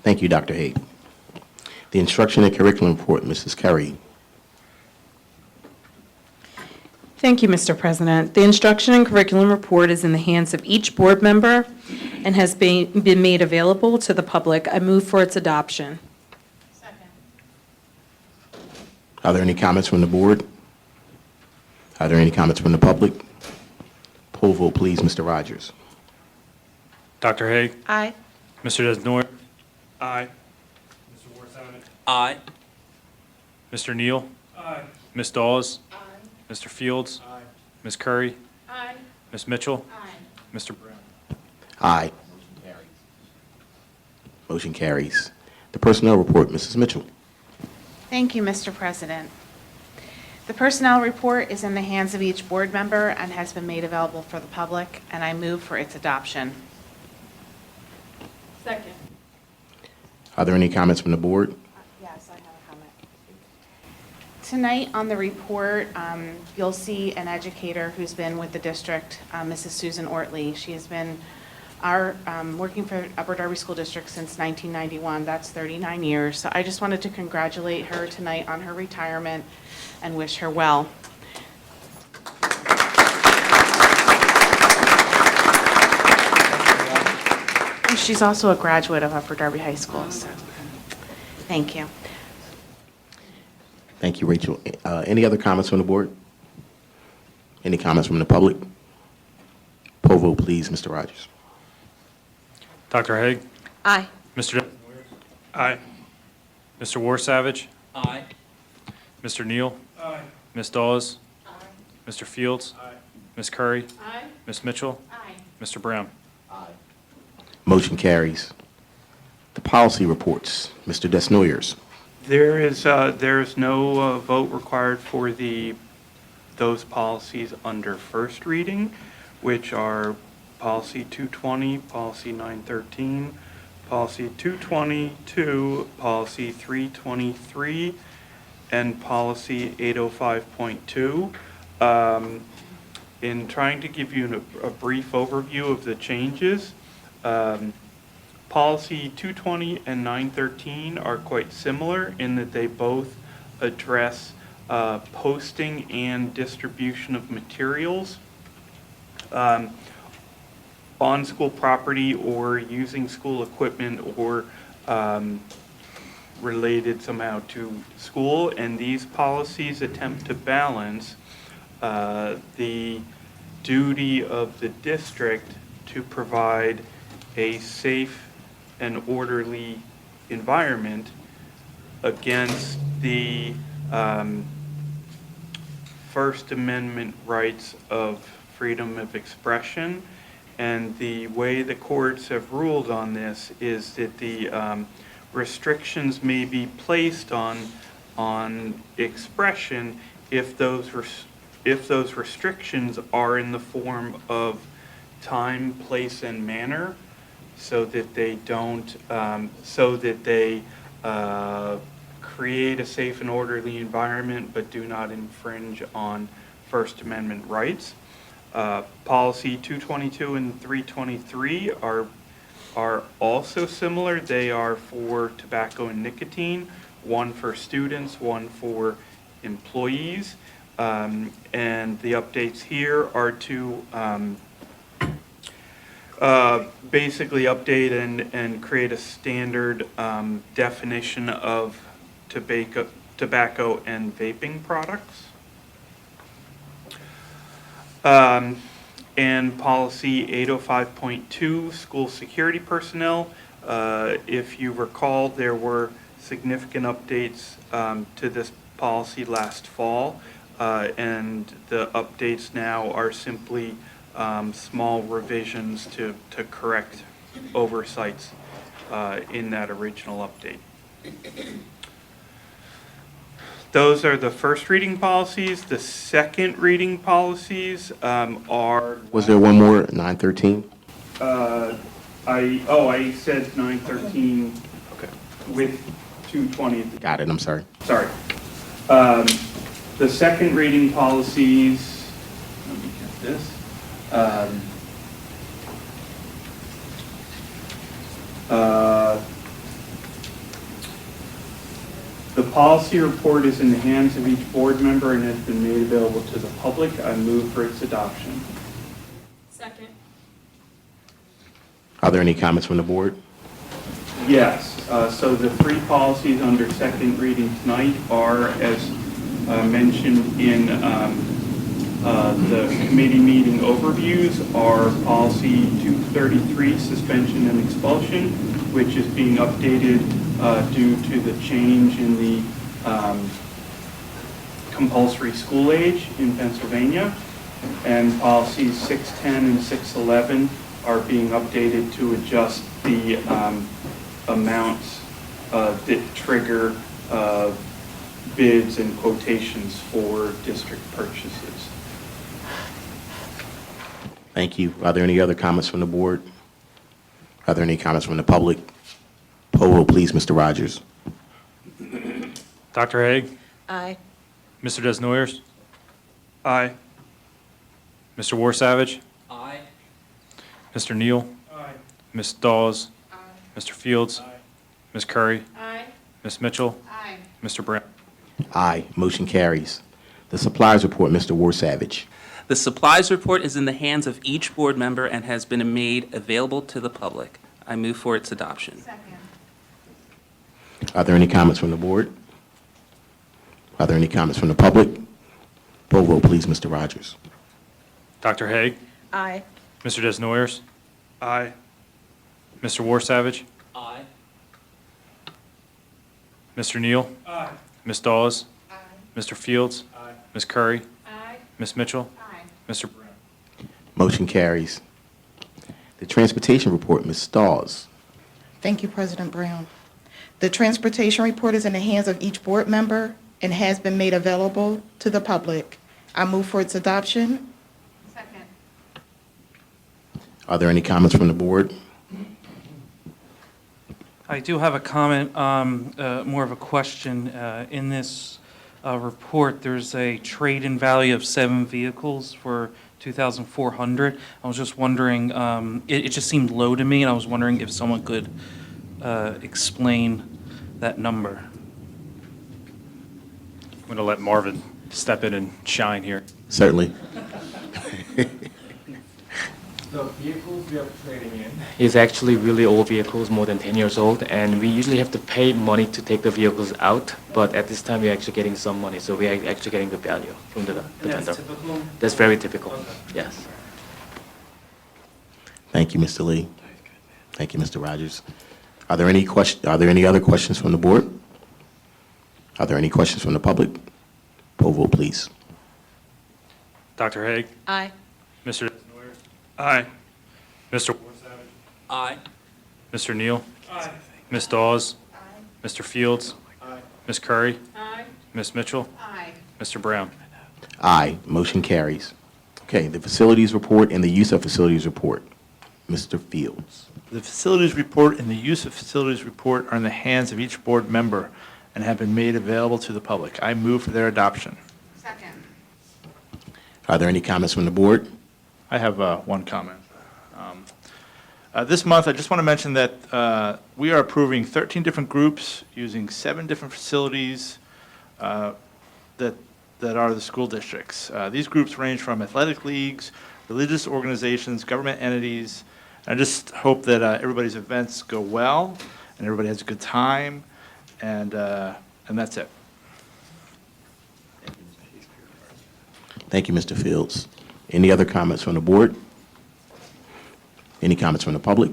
Thank you, Dr. Haig. The Instruction and Curriculum Report, Mrs. Curry.
Thank you, Mr. President. The Instruction and Curriculum Report is in the hands of each board member and has been made available to the public. I move for its adoption.
Are there any comments from the board? Are there any comments from the public? Poll vote, please, Mr. Rogers.
Dr. Haig?
Aye.
Mr. Desnoyers? Aye. Mr. Warsanet?
Aye.
Mr. Neal? Aye. Ms. Dawes? Aye. Mr. Fields? Aye. Ms. Curry?
Aye.
Ms. Mitchell? Aye. Mr. Brown?
Aye. Motion carries. The Personnel Report, Mrs. Mitchell.
Thank you, Mr. President. The Personnel Report is in the hands of each board member and has been made available for the public, and I move for its adoption.
Second.
Are there any comments from the board?
Yes, I have a comment. Tonight on the report, you'll see an educator who's been with the district, Mrs. Susan Ortley. She has been working for Upper Darby School District since 1991. That's 39 years. So I just wanted to congratulate her tonight on her retirement and wish her well. She's also a graduate of Upper Darby High School, so thank you.
Thank you, Rachel. Any other comments from the board? Any comments from the public? Poll vote, please, Mr. Rogers.
Dr. Haig?
Aye.
Mr. Desnoyers? Aye. Mr. Warsavage?
Aye.
Mr. Neal?
Aye.
Ms. Dawes? Aye. Mr. Fields?
Aye.
Ms. Curry?
Aye.
Ms. Mitchell?
Aye.
Mr. Brown?
Motion carries. The policy reports, Mr. Desnoyers.
There is no vote required for those policies under first reading, which are Policy 220, Policy 913, Policy 222, Policy 323, and Policy 805.2. In trying to give you a brief overview of the changes, Policy 220 and 913 are quite similar in that they both address posting and distribution of materials on school property or using school equipment or related somehow to school. And these policies attempt to balance the duty of the district to provide a safe and orderly environment against the First Amendment rights of freedom of expression. And the way the courts have ruled on this is that the restrictions may be placed on expression if those restrictions are in the form of time, place, and manner, so that they don't, create a safe and orderly environment but do not infringe on First Amendment rights. Policy 222 and 323 are also similar. They are for tobacco and nicotine, one for students, one for employees. And the updates here are to basically update and create a standard definition of tobacco and vaping products. And policy 805.2, school security personnel. If you recall, there were significant updates to this policy last fall, and the updates now are simply small revisions to correct oversights in that original update. Those are the first reading policies. The second reading policies are...
Was there one more, 913?
I said 913 with 220.
Got it, I'm sorry.
Sorry. The second reading policies, let me get this. The policy report is in the hands of each board member and has been made available to the public. I move for its adoption.
Second.
Are there any comments from the board?
Yes. So the three policies under second reading tonight are, as mentioned in the committee meeting overviews, are policy 233, suspension and expulsion, which is being updated due to the change in the compulsory school age in Pennsylvania. And policies 610 and 611 are being updated to adjust the amounts that trigger bids and quotations for district purchases.
Thank you. Are there any other comments from the board? Are there any comments from the public? Poll vote, please, Mr. Rogers.
Dr. Haig?
Aye.
Mr. Desnoyers?
Aye.
Mr. Warsavage?
Aye.
Mr. Neal?
Aye.
Ms. Dawes? Mr. Fields? Ms. Curry?
Aye.
Ms. Mitchell?
Aye.
Mr. Brown?
Aye. Motion carries. The supplies report, Mr. Warsavage.
The supplies report is in the hands of each board member and has been made available to the public. I move for its adoption.
Are there any comments from the board? Are there any comments from the public? Poll vote, please, Mr. Rogers.
Dr. Haig?
Aye.
Mr. Desnoyers?
Aye.
Mr. Warsavage?
Aye.
Mr. Neal?
Aye.
Ms. Dawes? Mr. Fields? Ms. Curry?
Aye.
Ms. Mitchell?
Aye.
Mr. Brown?
Motion carries. The transportation report, Ms. Dawes.
Thank you, President Brown. The transportation report is in the hands of each board member and has been made available to the public. I move for its adoption.
Second.
Are there any comments from the board?
I do have a comment, more of a question. In this report, there's a trade-in value of 7 vehicles for $2,400. I was just wondering, it just seemed low to me, and I was wondering if someone could explain that number.
I'm going to let Marvin step in and shine here.
Certainly.
The vehicles we are trading in is actually really old vehicles, more than 10 years old, and we usually have to pay money to take the vehicles out, but at this time we're actually getting some money, so we are actually getting the value from the vendor.
That's typical?
That's very typical, yes.
Thank you, Mr. Lee. Thank you, Mr. Rogers. Are there any other questions from the board? Are there any questions from the public? Poll vote, please.
Dr. Haig?
Aye.
Mr.
Aye.
Mr. Warsavage?
Aye.
Mr. Neal?
Aye.
Ms. Dawes? Mr. Fields? Ms. Curry?
Aye.
Ms. Mitchell?
Aye.
Mr. Brown?
Aye. Motion carries. Okay, the facilities report and the use of facilities report. Mr. Fields.
The facilities report and the use of facilities report are in the hands of each board member and have been made available to the public. I move for their adoption.
Second.
Are there any comments from the board?
I have one comment. This month, I just want to mention that we are approving 13 different groups using 7 different facilities that are the school districts. These groups range from athletic leagues, religious organizations, government entities. I just hope that everybody's events go well and everybody has a good time, and that's it.
Thank you, Mr. Fields. Any other comments from the board? Any comments from the public?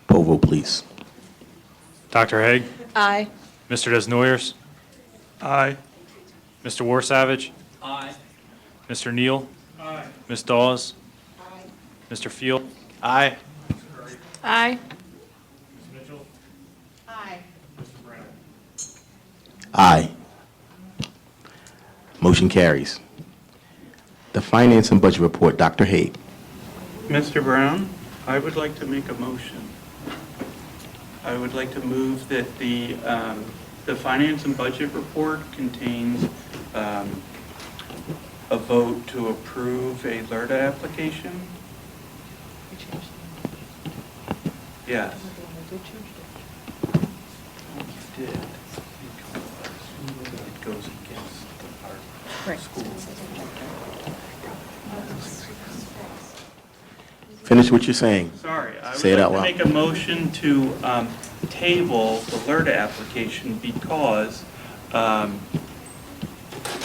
Poll vote, please.
Dr. Haig?
Aye.
Mr. Desnoyers?
Aye.
Mr. Warsavage?
Aye.
Mr. Neal?
Aye.
Ms. Dawes? Mr. Field?
Aye.
Aye.
Ms. Mitchell?
Aye.
Mr. Brown?
Aye. Motion carries. The finance and budget report, Dr. Haig.
Mr. Brown, I would like to make a motion. I would like to move that the finance and budget report contains a vote to approve a LRTA application. Yes. You did. It goes against our school.
Finish what you're saying.
Sorry, I would
Say it
like
out
to
loud.
make a motion to table the LRTA application because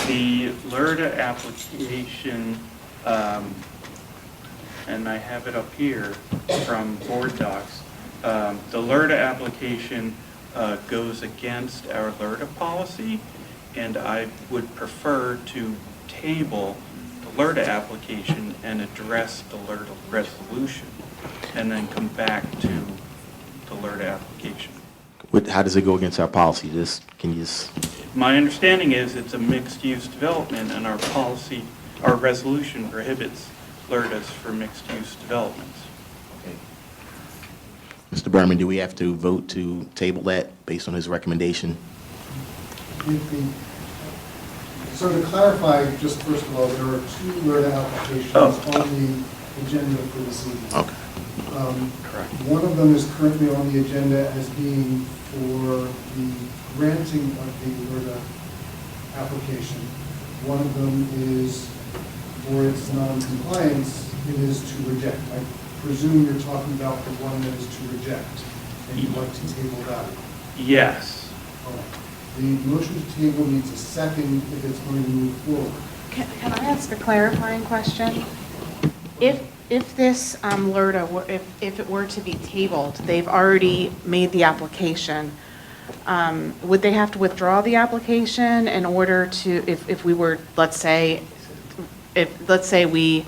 the LRTA application, and I have it up here from board docs, the LRTA application goes against our LRTA policy, and I would prefer to table the LRTA application and address the LRTA resolution, and then come back to the LRTA application.
How does it go against our policy? Can you just...
My understanding is it's a mixed-use development, and our policy, our resolution prohibits LRTAs for mixed-use developments.
Mr. Berman, do we have to vote to table that based on his recommendation?
So to clarify, just first of all, there are two LERTA applications on the agenda for this evening.
Okay.
Correct. One of them is currently on the agenda as being for the granting of the LERTA application. One of them is for its non-compliance, it is to reject. I presume you're talking about the one that is to reject, and you'd like to table that.
Yes.
All right. The motion to table needs a second if it's going to move forward.
Can I ask a clarifying question? If this LERTA, if it were to be tabled, they've already made the application, would they have to withdraw the application in order to, if we were, let's say we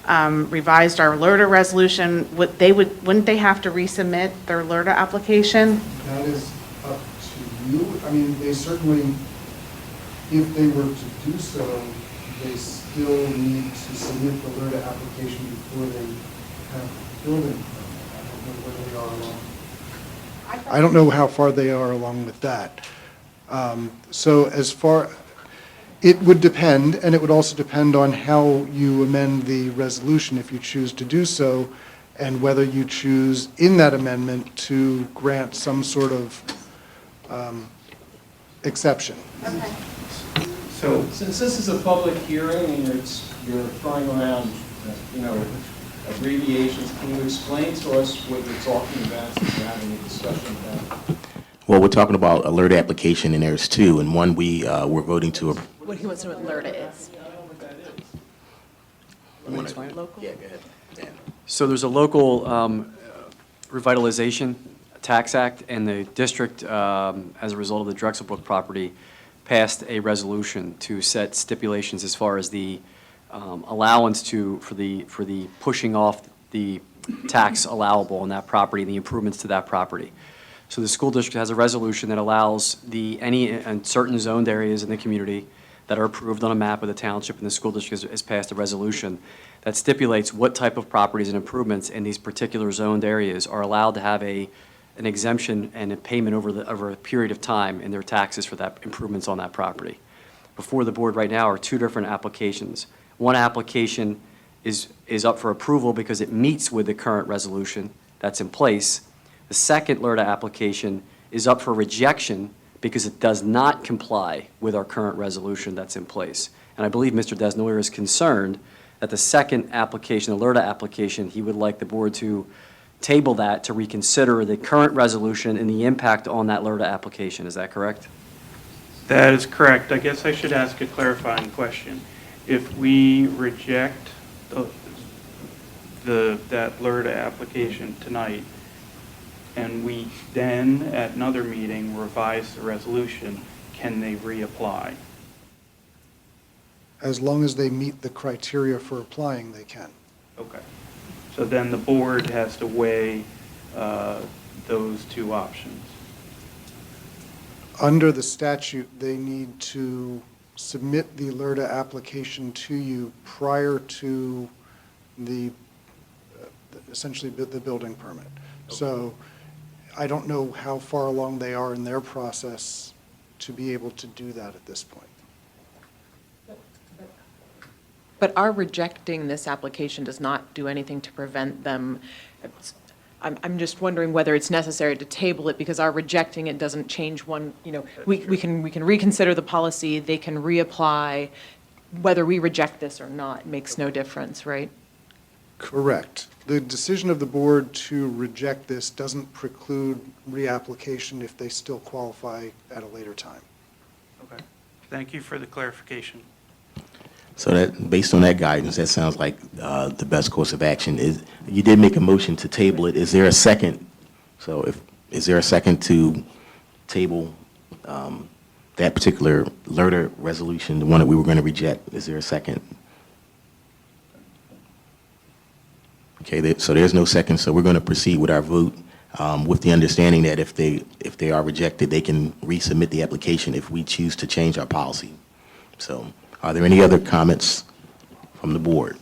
revised our LERTA resolution, wouldn't they have to resubmit their LERTA application?
That is up to you. I mean, they certainly, if they were to do so, they still need to submit the LERTA application before they have the building permit. I don't know where they are along. I don't know how far they are along with that. So as far, it would depend, and it would also depend on how you amend the resolution if you choose to do so, and whether you choose in that amendment to grant some sort of exception.
Okay.
So since this is a public hearing and you're throwing around, abbreviations, can you explain to us what you're talking about since we're having a discussion about?
Well, we're talking about a LERTA application, and there's two, and one we're voting to.
What he wants to know what LERTA is.
Local? Yeah, go ahead. Yeah. So there's a local revitalization tax act, and the district, as a result of the Drexel Brook property, passed a resolution to set stipulations as far as the allowance for the pushing off the tax allowable on that property and the improvements to that property. So the school district has a resolution that allows any certain zoned areas in the community that are approved on a map of the township, and the school district has passed a resolution that stipulates what type of properties and improvements in these particular zoned areas are allowed to have an exemption and a payment over a period of time in their taxes for that improvements on that property. Before the board right now are two different applications. One application is up for approval because it meets with the current resolution that's in place. The second LERTA application is up for rejection because it does not comply with our current resolution that's in place. And I believe Mr. Desnoyer is concerned that the second application, the LERTA application, he would like the board to table that to reconsider the current resolution and the impact on that LERTA application. Is that correct?
That is correct. I guess I should ask a clarifying question. If we reject that LERTA application tonight, and we then, at another meeting, revise the resolution, can they reapply?
As long as they meet the criteria for applying, they can.
Okay. So then the board has to weigh those two options.
Under the statute, they need to submit the LERTA application to you prior to essentially the building permit. Okay. So I don't know how far along they are in their process to be able to do that at this point.
But our rejecting this application does not do anything to prevent them. I'm just wondering whether it's necessary to table it, because our rejecting it doesn't change we can reconsider the policy, they can reapply. Whether we reject this or not makes no difference, right?
Correct. The decision of the board to reject this doesn't preclude reapplication if they still qualify at a later time.
Okay. Thank you for the clarification.
So that, based on that guidance, that sounds like the best course of action. You did make a motion to table it. Is there a second? So is there a second to table that particular LERTA resolution, the one that we were going to reject? Is there a second? Okay, so there's no second, so we're going to proceed with our vote with the understanding that if they are rejected, they can resubmit the application if we choose to change our policy. So are there any other comments from the board?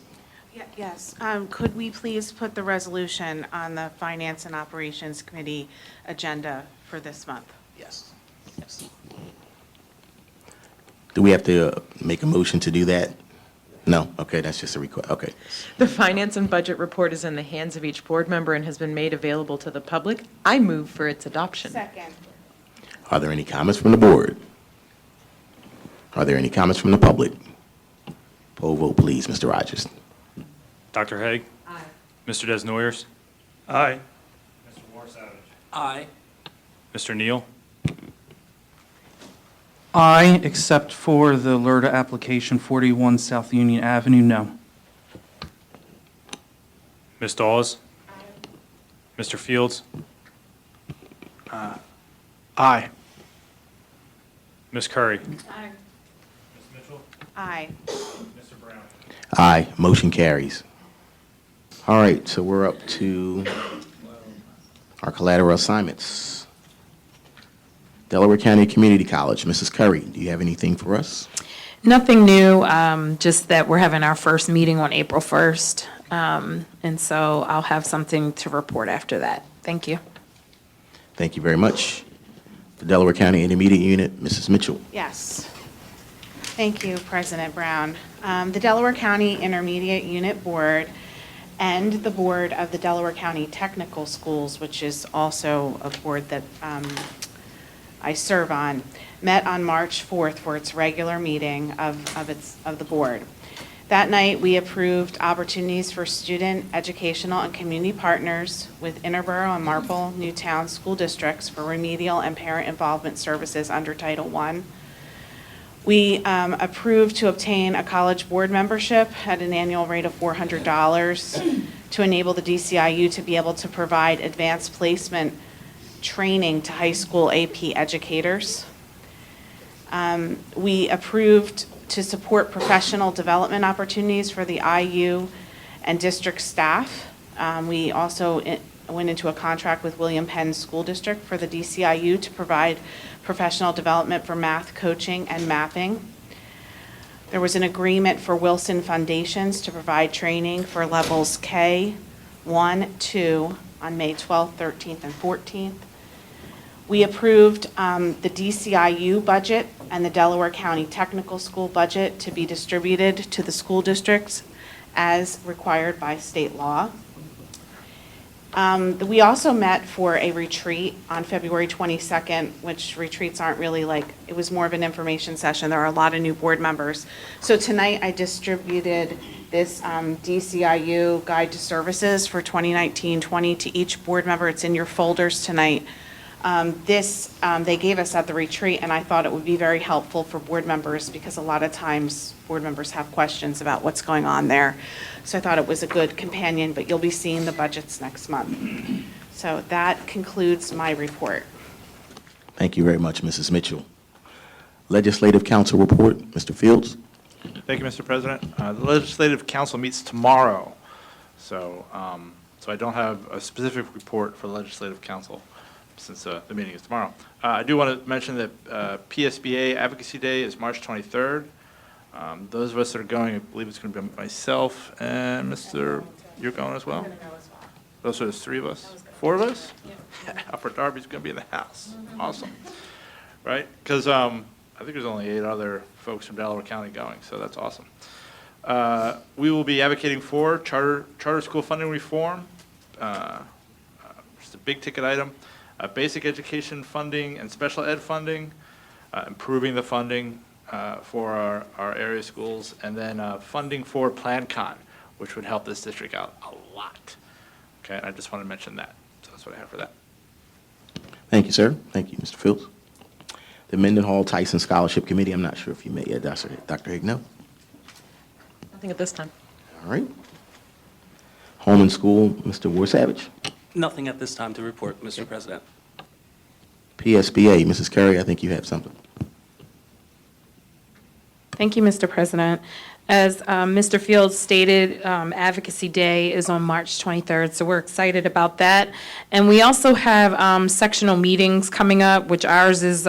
Yes. Could we please put the resolution on the Finance and Operations Committee agenda for this month?
Yes. Do we have to make a motion to do that? No? Okay, that's just a request. Okay.
The finance and budget report is in the hands of each board member and has been made available to the public. I move for its adoption.
Second.
Are there any comments from the board? Are there any comments from the public? Poll vote, please, Mr. Rogers.
Dr. Haig?
Aye.
Mr. Desnoyers?
Aye.
Mr. Warsavage?
Aye.
Mr. Neal?
Aye, except for the LRTA application, 41 South Union Avenue, no.
Ms. Dawes? Mr. Fields?
Aye.
Ms. Curry?
Aye.
Ms. Mitchell?
Aye.
Mr. Brown?
Aye, motion carries. All right, so we're up to our collateral assignments. Delaware County Community College, Mrs. Curry, do you have anything for us?
Nothing new, just that we're having our first meeting on April 1st. And so I'll have something to report after that. Thank you.
Thank you very much. The Delaware County Intermediate Unit, Mrs. Mitchell.
Yes. Thank you, President Brown. The Delaware County Intermediate Unit Board and the Board of the Delaware County Technical Schools, which is also a board that I serve on, met on March 4th for its regular meeting of the board. That night, we approved opportunities for student, educational, and community partners with Interborough and Marple Newtown school districts for remedial and parent involvement services under Title I. We approved to obtain a college board membership at an annual rate of $400 to enable the DCIU to be able to provide advanced placement training to high school AP educators. We approved to support professional development opportunities for the IU and district staff. We also went into a contract with William Penn School District for the DCIU to provide professional development for math coaching and mapping. There was an agreement for Wilson Foundations to provide training for levels K, 1, 2 on May 12th, 13th, and 14th. We approved the DCIU budget and the Delaware County Technical School budget to be distributed to the school districts as required by state law. We also met for a retreat on February 22nd, which retreats aren't really it was more of an information session. There are a lot of new board members. So tonight I distributed this DCIU Guide to Services for 2019-20 to each board member. It's in your folders tonight. They gave us at the retreat, and I thought it would be very helpful for board members because a lot of times board members have questions about what's going on there. So I thought it was a good companion, but you'll be seeing the budgets next month. So that concludes my report.
Thank you very much, Mrs. Mitchell. Legislative Council report, Mr. Fields.
Thank you, Mr. President. The Legislative Council meets tomorrow, so I don't have a specific report for the Legislative Council since the meeting is tomorrow. I do want to mention that PSBA Advocacy Day is March 23rd. Those of us that are going, I believe it's going to be myself and Mr. You're going as well? Those are the three of us? Four of us? Yeah. Upper Darby's going to be in the house. Awesome. Right? Because I think there's only 8 other folks from Delaware County going, so that's awesome. We will be advocating for charter school funding reform. It's a big ticket item. Basic education funding and special ed funding, improving the funding for our area schools, and then funding for PlanCon, which would help this district out a lot. Okay, and I just want to mention that. So that's what I have for that.
Thank you, sir. Thank you, Mr. Fields. The Mendenhall Tyson Scholarship Committee, I'm not sure if you may, Dr. Higno.
Nothing at this time.
All right. Home and School, Mr. Warsavage.
Nothing at this time to report, Mr. President.
PSBA, Mrs. Curry, I think you have something.
Thank you, Mr. President. As Mr. Fields stated, Advocacy Day is on March 23rd, so we're excited about that. And we also have sectional meetings coming up, which ours is,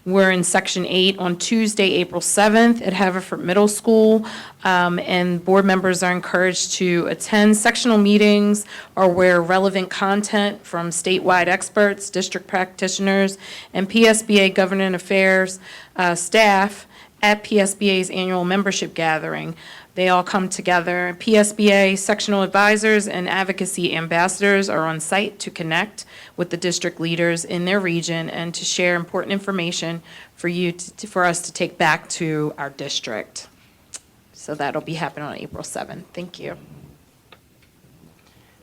we're in Section 8 on Tuesday, April 7th at Haverford Middle School. And board members are encouraged to attend sectional meetings or where relevant content from statewide experts, district practitioners, and PSBA government affairs staff at PSBA's annual membership gathering. They all come together. PSBA sectional advisors and advocacy ambassadors are on site to connect with the district leaders in their region and to share important information for us to take back to our district. So that'll be happening on April 7th. Thank you.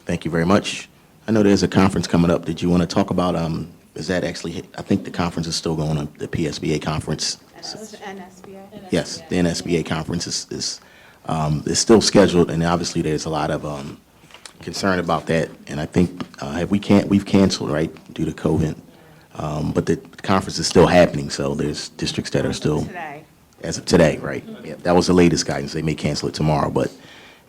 Thank you very much. I know there's a conference coming up. Did you want to talk about, is that actually, I think the conference is still going on, the PSBA conference?
NSBA?
Yes, the NSBA conference is still scheduled, and obviously there's a lot of concern about that. And I think we've canceled, right, due to COVID. But the conference is still happening, so there's districts that are still.
Today.
As of today, right. Yeah, that was the latest guidance. They may cancel it tomorrow, but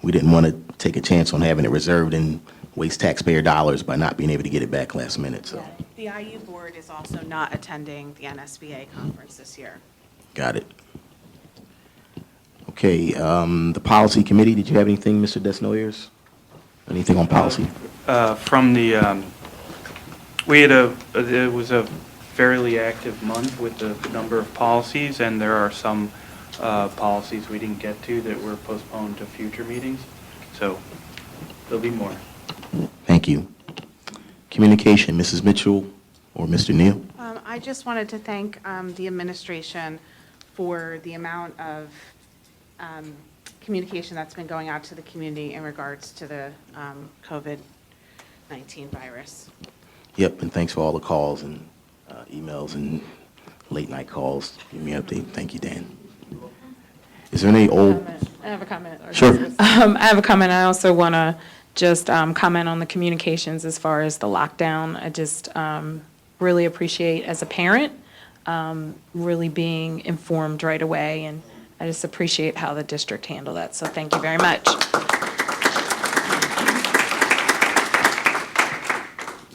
we didn't want to take a chance on having it reserved and waste taxpayer dollars by not being able to get it back last minute, so.
The IU board is also not attending the NSBA conference this year.
Got it. Okay, the policy committee, did you have anything, Mr. Desnoyers? Anything on policy?
From the, it was a fairly active month with the number of policies, and there are some policies we didn't get to that were postponed to future meetings. So there'll be more.
Thank you. Communication, Mrs. Mitchell or Mr. Neal?
I just wanted to thank the administration for the amount of communication that's been going out to the community in regards to the COVID-19 virus.
Yep, and thanks for all the calls and emails and late night calls. Give me an update. Thank you, Dan. Is there any old?
I have a comment.
Sure.
I have a comment. I also want to just comment on the communications as far as the lockdown. I just really appreciate, as a parent, really being informed right away, and I just appreciate how the district handled that. So thank you very much.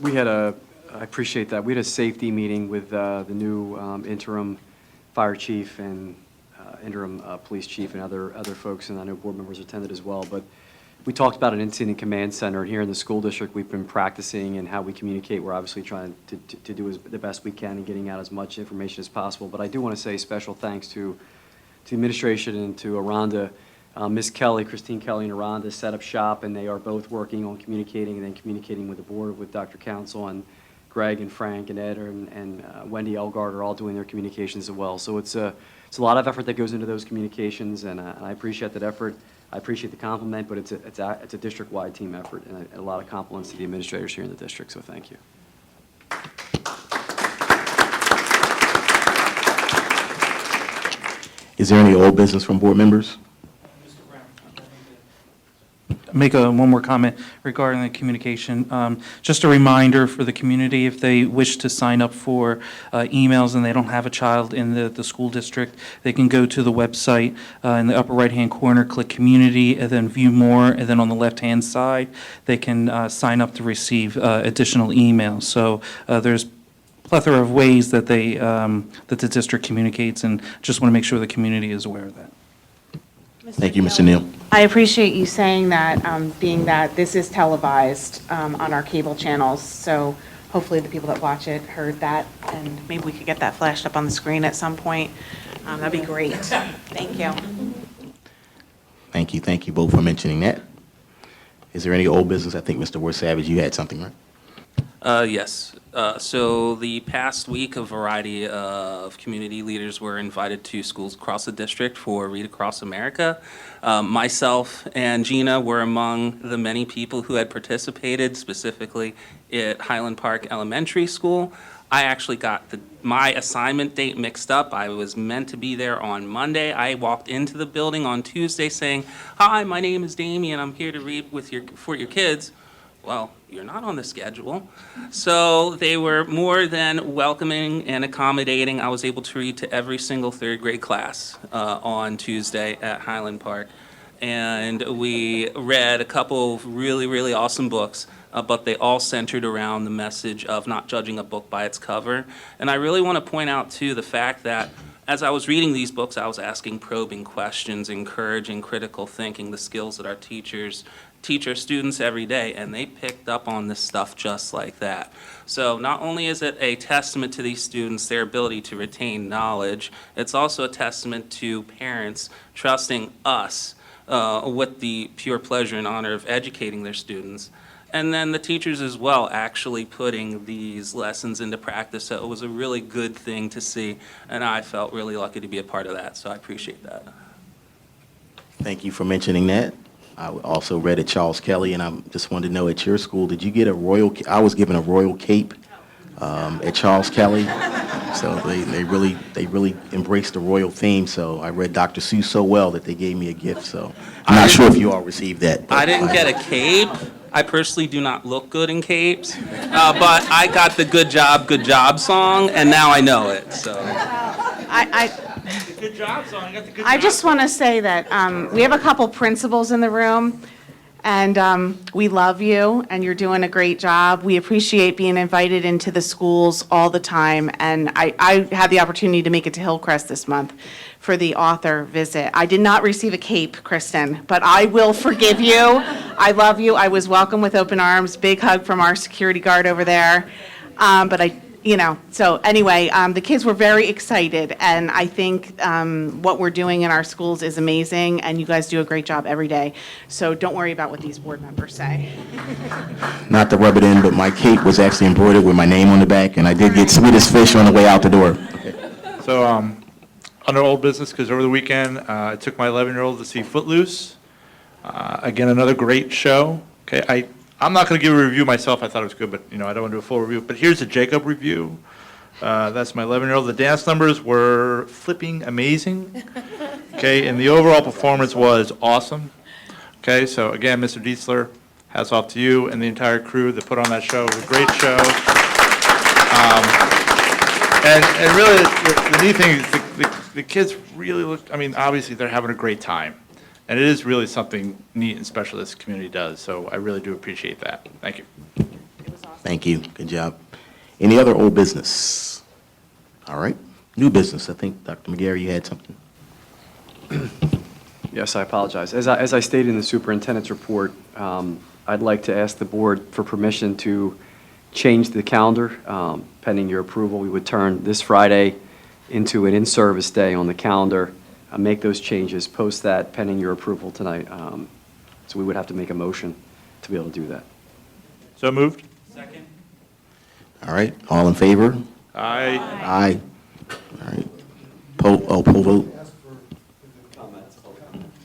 I appreciate that. We had a safety meeting with the new interim fire chief and interim police chief and other folks, and I know board members attended as well. But we talked about an incident command center, and here in the school district, we've been practicing and how we communicate. We're obviously trying to do the best we can and getting out as much information as possible. But I do want to say special thanks to administration and to Aranda. Ms. Kelly, Christine Kelly and Aranda set up shop, and they are both working on communicating and then communicating with the board, with Dr. Council, and Greg and Frank and Ed and Wendy Elgard are all doing their communications as well. So it's a lot of effort that goes into those communications, and I appreciate that effort. I appreciate the compliment, but it's a district-wide team effort, and a lot of compliments to the administrators here in the district, so thank you.
Is there any old business from board members?
Make one more comment regarding the communication. Just a reminder for the community, if they wish to sign up for emails and they don't have a child in the school district, they can go to the website in the upper right-hand corner, click Community, and then View More, and then on the left-hand side, they can sign up to receive additional emails. So there's plethora of ways that that the district communicates, and just want to make sure the community is aware of that.
Thank you, Mr. Neal.
I appreciate you saying that, being that this is televised on our cable channels, so hopefully the people that watch it heard that, and maybe we could get that flashed up on the screen at some point. That'd be great. Thank you.
Thank you. Thank you both for mentioning that. Is there any old business? I think, Mr. Ward Savage, you had something, right?
Yes. So the past week, a variety of community leaders were invited to schools across the district for Read Across America. Myself and Gina were among the many people who had participated, specifically at Highland Park Elementary School. I actually got my assignment date mixed up. I was meant to be there on Monday. I walked into the building on Tuesday saying, "Hi, my name is Damien. I'm here to read for your kids." Well, you're not on the schedule. So they were more than welcoming and accommodating. I was able to read to every single third grade class on Tuesday at Highland Park. And we read a couple of really, really awesome books, but they all centered around the message of not judging a book by its cover. And I really want to point out, too, the fact that as I was reading these books, I was asking probing questions, encouraging critical thinking, the skills that our teachers teach our students every day, and they picked up on this stuff just like that. So not only is it a testament to these students, their ability to retain knowledge, it's also a testament to parents trusting us with the pure pleasure and honor of educating their students. And then the teachers as well actually putting these lessons into practice. So it was a really good thing to see, and I felt really lucky to be a part of that, so I appreciate that.
Thank you for mentioning that. I also read at Charles Kelly, and I just wanted to know, at your school, did you get a royal, I was given a royal cape at Charles Kelly. So they really embraced the royal theme. So I read Dr. Seuss so well that they gave me a gift. So I'm not sure if you all received that.
I didn't get a cape. I personally do not look good in capes, but I got the good job song, and now I know it, so.
Good job, son. You got the good
I just want to say that we have a couple principals in the room, and we love you, and you're doing a great job. We appreciate being invited into the schools all the time, and I had the opportunity to make it to Hillcrest this month for the author visit. I did not receive a cape, Kristen, but I will forgive you. I love you. I was welcomed with open arms. Big hug from our security guard over there. So anyway, the kids were very excited, and I think what we're doing in our schools is amazing, and you guys do a great job every day. So don't worry about what these board members say.
Not to rub it in, but my cape was actually embroidered with my name on the back, and I did get Swedish fish on the way out the door.
So, under old business, because over the weekend, I took my 11-year-old to see Footloose. Again, another great show. Okay, I'm not going to give a review myself. I thought it was good, but I don't want to do a full review. But here's a Jacob review. That's my 11-year-old. The dance numbers were flipping amazing. Okay, and the overall performance was awesome. Okay, so again, Mr. Dietzler, hats off to you and the entire crew that put on that show. It was a great show. And really, the neat thing is the kids really look, obviously they're having a great time. And it is really something neat and special this community does, so I really do appreciate that. Thank you.
Thank you. Good job. Any other old business? All right. New business. I think, Dr. McGarry, you had something.
Yes, I apologize. As I stated in the superintendent's report, I'd like to ask the board for permission to change the calendar. Pending your approval, we would turn this Friday into an in-service day on the calendar. Make those changes, post that pending your approval tonight. So we would have to make a motion to be able to do that.
So moved.
Second.
All right. All in favor?
Aye.
Aye. All right. Poll vote?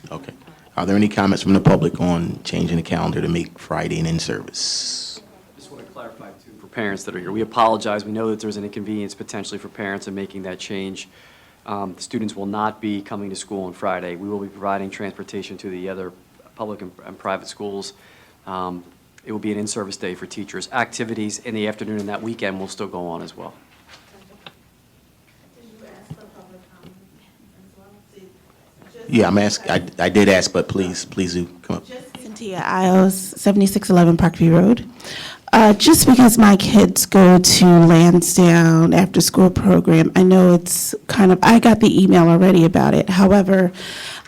Okay. Are there any comments from the public on changing the calendar to make Friday an in-service?
Just want to clarify, too, for parents that are here. We apologize. We know that there's an inconvenience potentially for parents in making that change. The students will not be coming to school on Friday. We will be providing transportation to the other public and private schools. It will be an in-service day for teachers. Activities in the afternoon and that weekend will still go on as well.
Yeah, I did ask, but please do come up.
Cynthia Isles, 7611 Parkview Road. Just because my kids go to Lansdowne after-school program, I know it's I got the email already about it. However,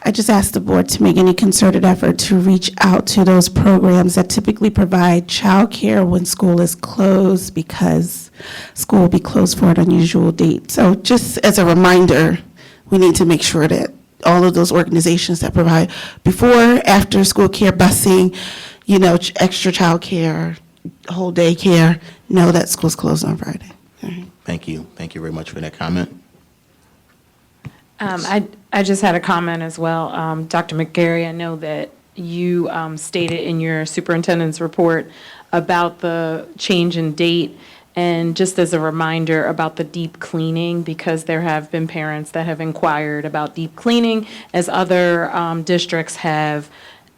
I just asked the board to make any concerted effort to reach out to those programs that typically provide childcare when school is closed, because school will be closed for an unusual date. So just as a reminder, we need to make sure that all of those organizations that provide before, after school care, busing, extra childcare, whole day care, know that school's closed on Friday. All right.
Thank you. Thank you very much for that comment.
I just had a comment as well. Dr. McGarry, I know that you stated in your superintendent's report about the change in date, and just as a reminder about the deep cleaning, because there have been parents that have inquired about deep cleaning as other districts have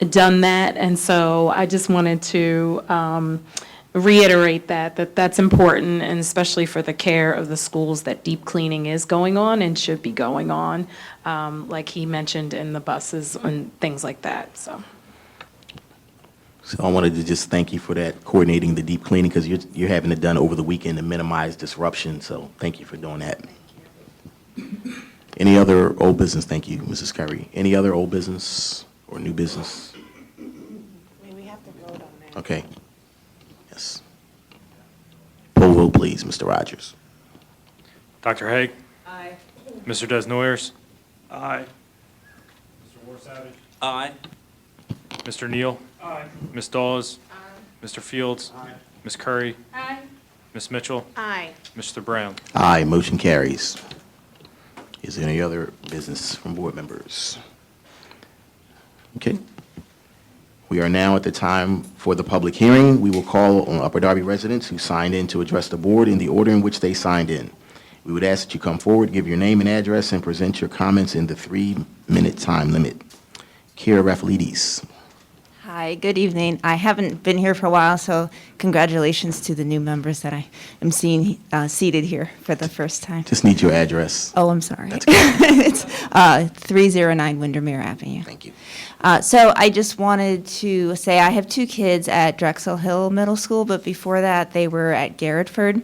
done that. And so I just wanted to reiterate that's important, and especially for the care of the schools, that deep cleaning is going on and should be going on, like he mentioned, in the buses and things like that. So
I wanted to just thank you for that, coordinating the deep cleaning, because you're having it done over the weekend to minimize disruption. So thank you for doing that. Any other old business? Thank you, Mrs. Curry. Any other old business or new business?
We have to vote on that.
Okay. Yes. Poll vote, please, Mr. Rogers.
Dr. Haig?
Aye.
Mr. Desnoyers?
Aye.
Mr. Warsavage?
Aye.
Mr. Neal?
Aye.
Ms. Dawes? Mr. Fields?
Aye.
Ms. Curry?
Aye.
Ms. Mitchell?
Aye.
Mr. Brown?
Aye, motion carries. Is there any other business from board members? Okay. We are now at the time for the public hearing. We will call on Upper Darby residents who signed in to address the board in the order in which they signed in. We would ask that you come forward, give your name and address, and present your comments in the 3-minute time limit. Kira Rafalidis.
Hi, good evening. I haven't been here for a while, so congratulations to the new members that I am seeing seated here for the first time.
Just need your address.
Oh, I'm sorry.
That's good.
It's 309 Windermere Avenue.
Thank you.
So I just wanted to say I have 2 kids at Drexel Hill Middle School, but before that, they were at Garrettford.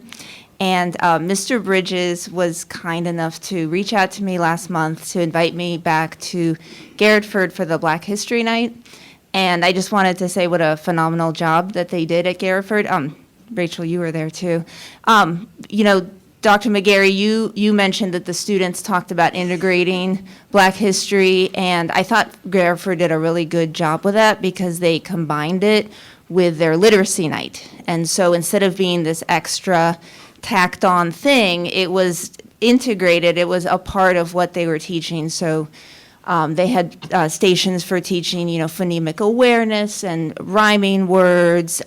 And Mr. Bridges was kind enough to reach out to me last month to invite me back to Garrettford for the Black History Night. And I just wanted to say what a phenomenal job that they did at Garrettford. Rachel, you were there too. You know, Dr. McGarry, you mentioned that the students talked about integrating Black history, and I thought Garrettford did a really good job with that because they combined it with their literacy night. And so instead of being this extra tacked on thing, it was integrated. It was a part of what they were teaching. So they had stations for teaching, you know, phonemic awareness and rhyming words,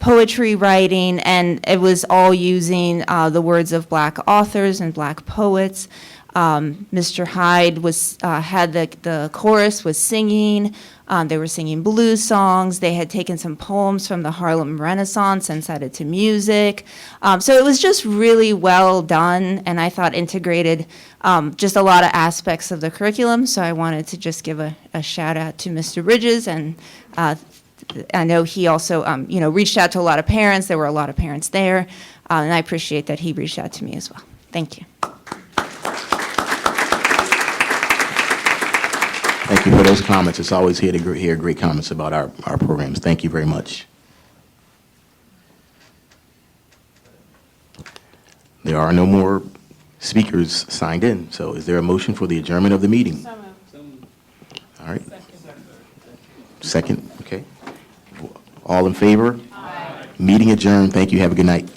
poetry writing, and it was all using the words of Black authors and Black poets. Mr. Hyde had the chorus was singing. They were singing blues songs. They had taken some poems from the Harlem Renaissance and set it to music. So it was just really well done, and I thought integrated just a lot of aspects of the curriculum. So I wanted to just give a shout out to Mr. Bridges, and I know he also you know, reached out to a lot of parents. There were a lot of parents there, and I appreciate that he reached out to me as well. Thank you.
Thank you for those comments. It's always here to hear great comments about our programs. Thank you very much. There are no more speakers signed in, so is there a motion for the adjournment of the meeting?
So moved.
All right. Second, okay. All in favor? Aye. Meeting adjourned. Thank you. Have a good night.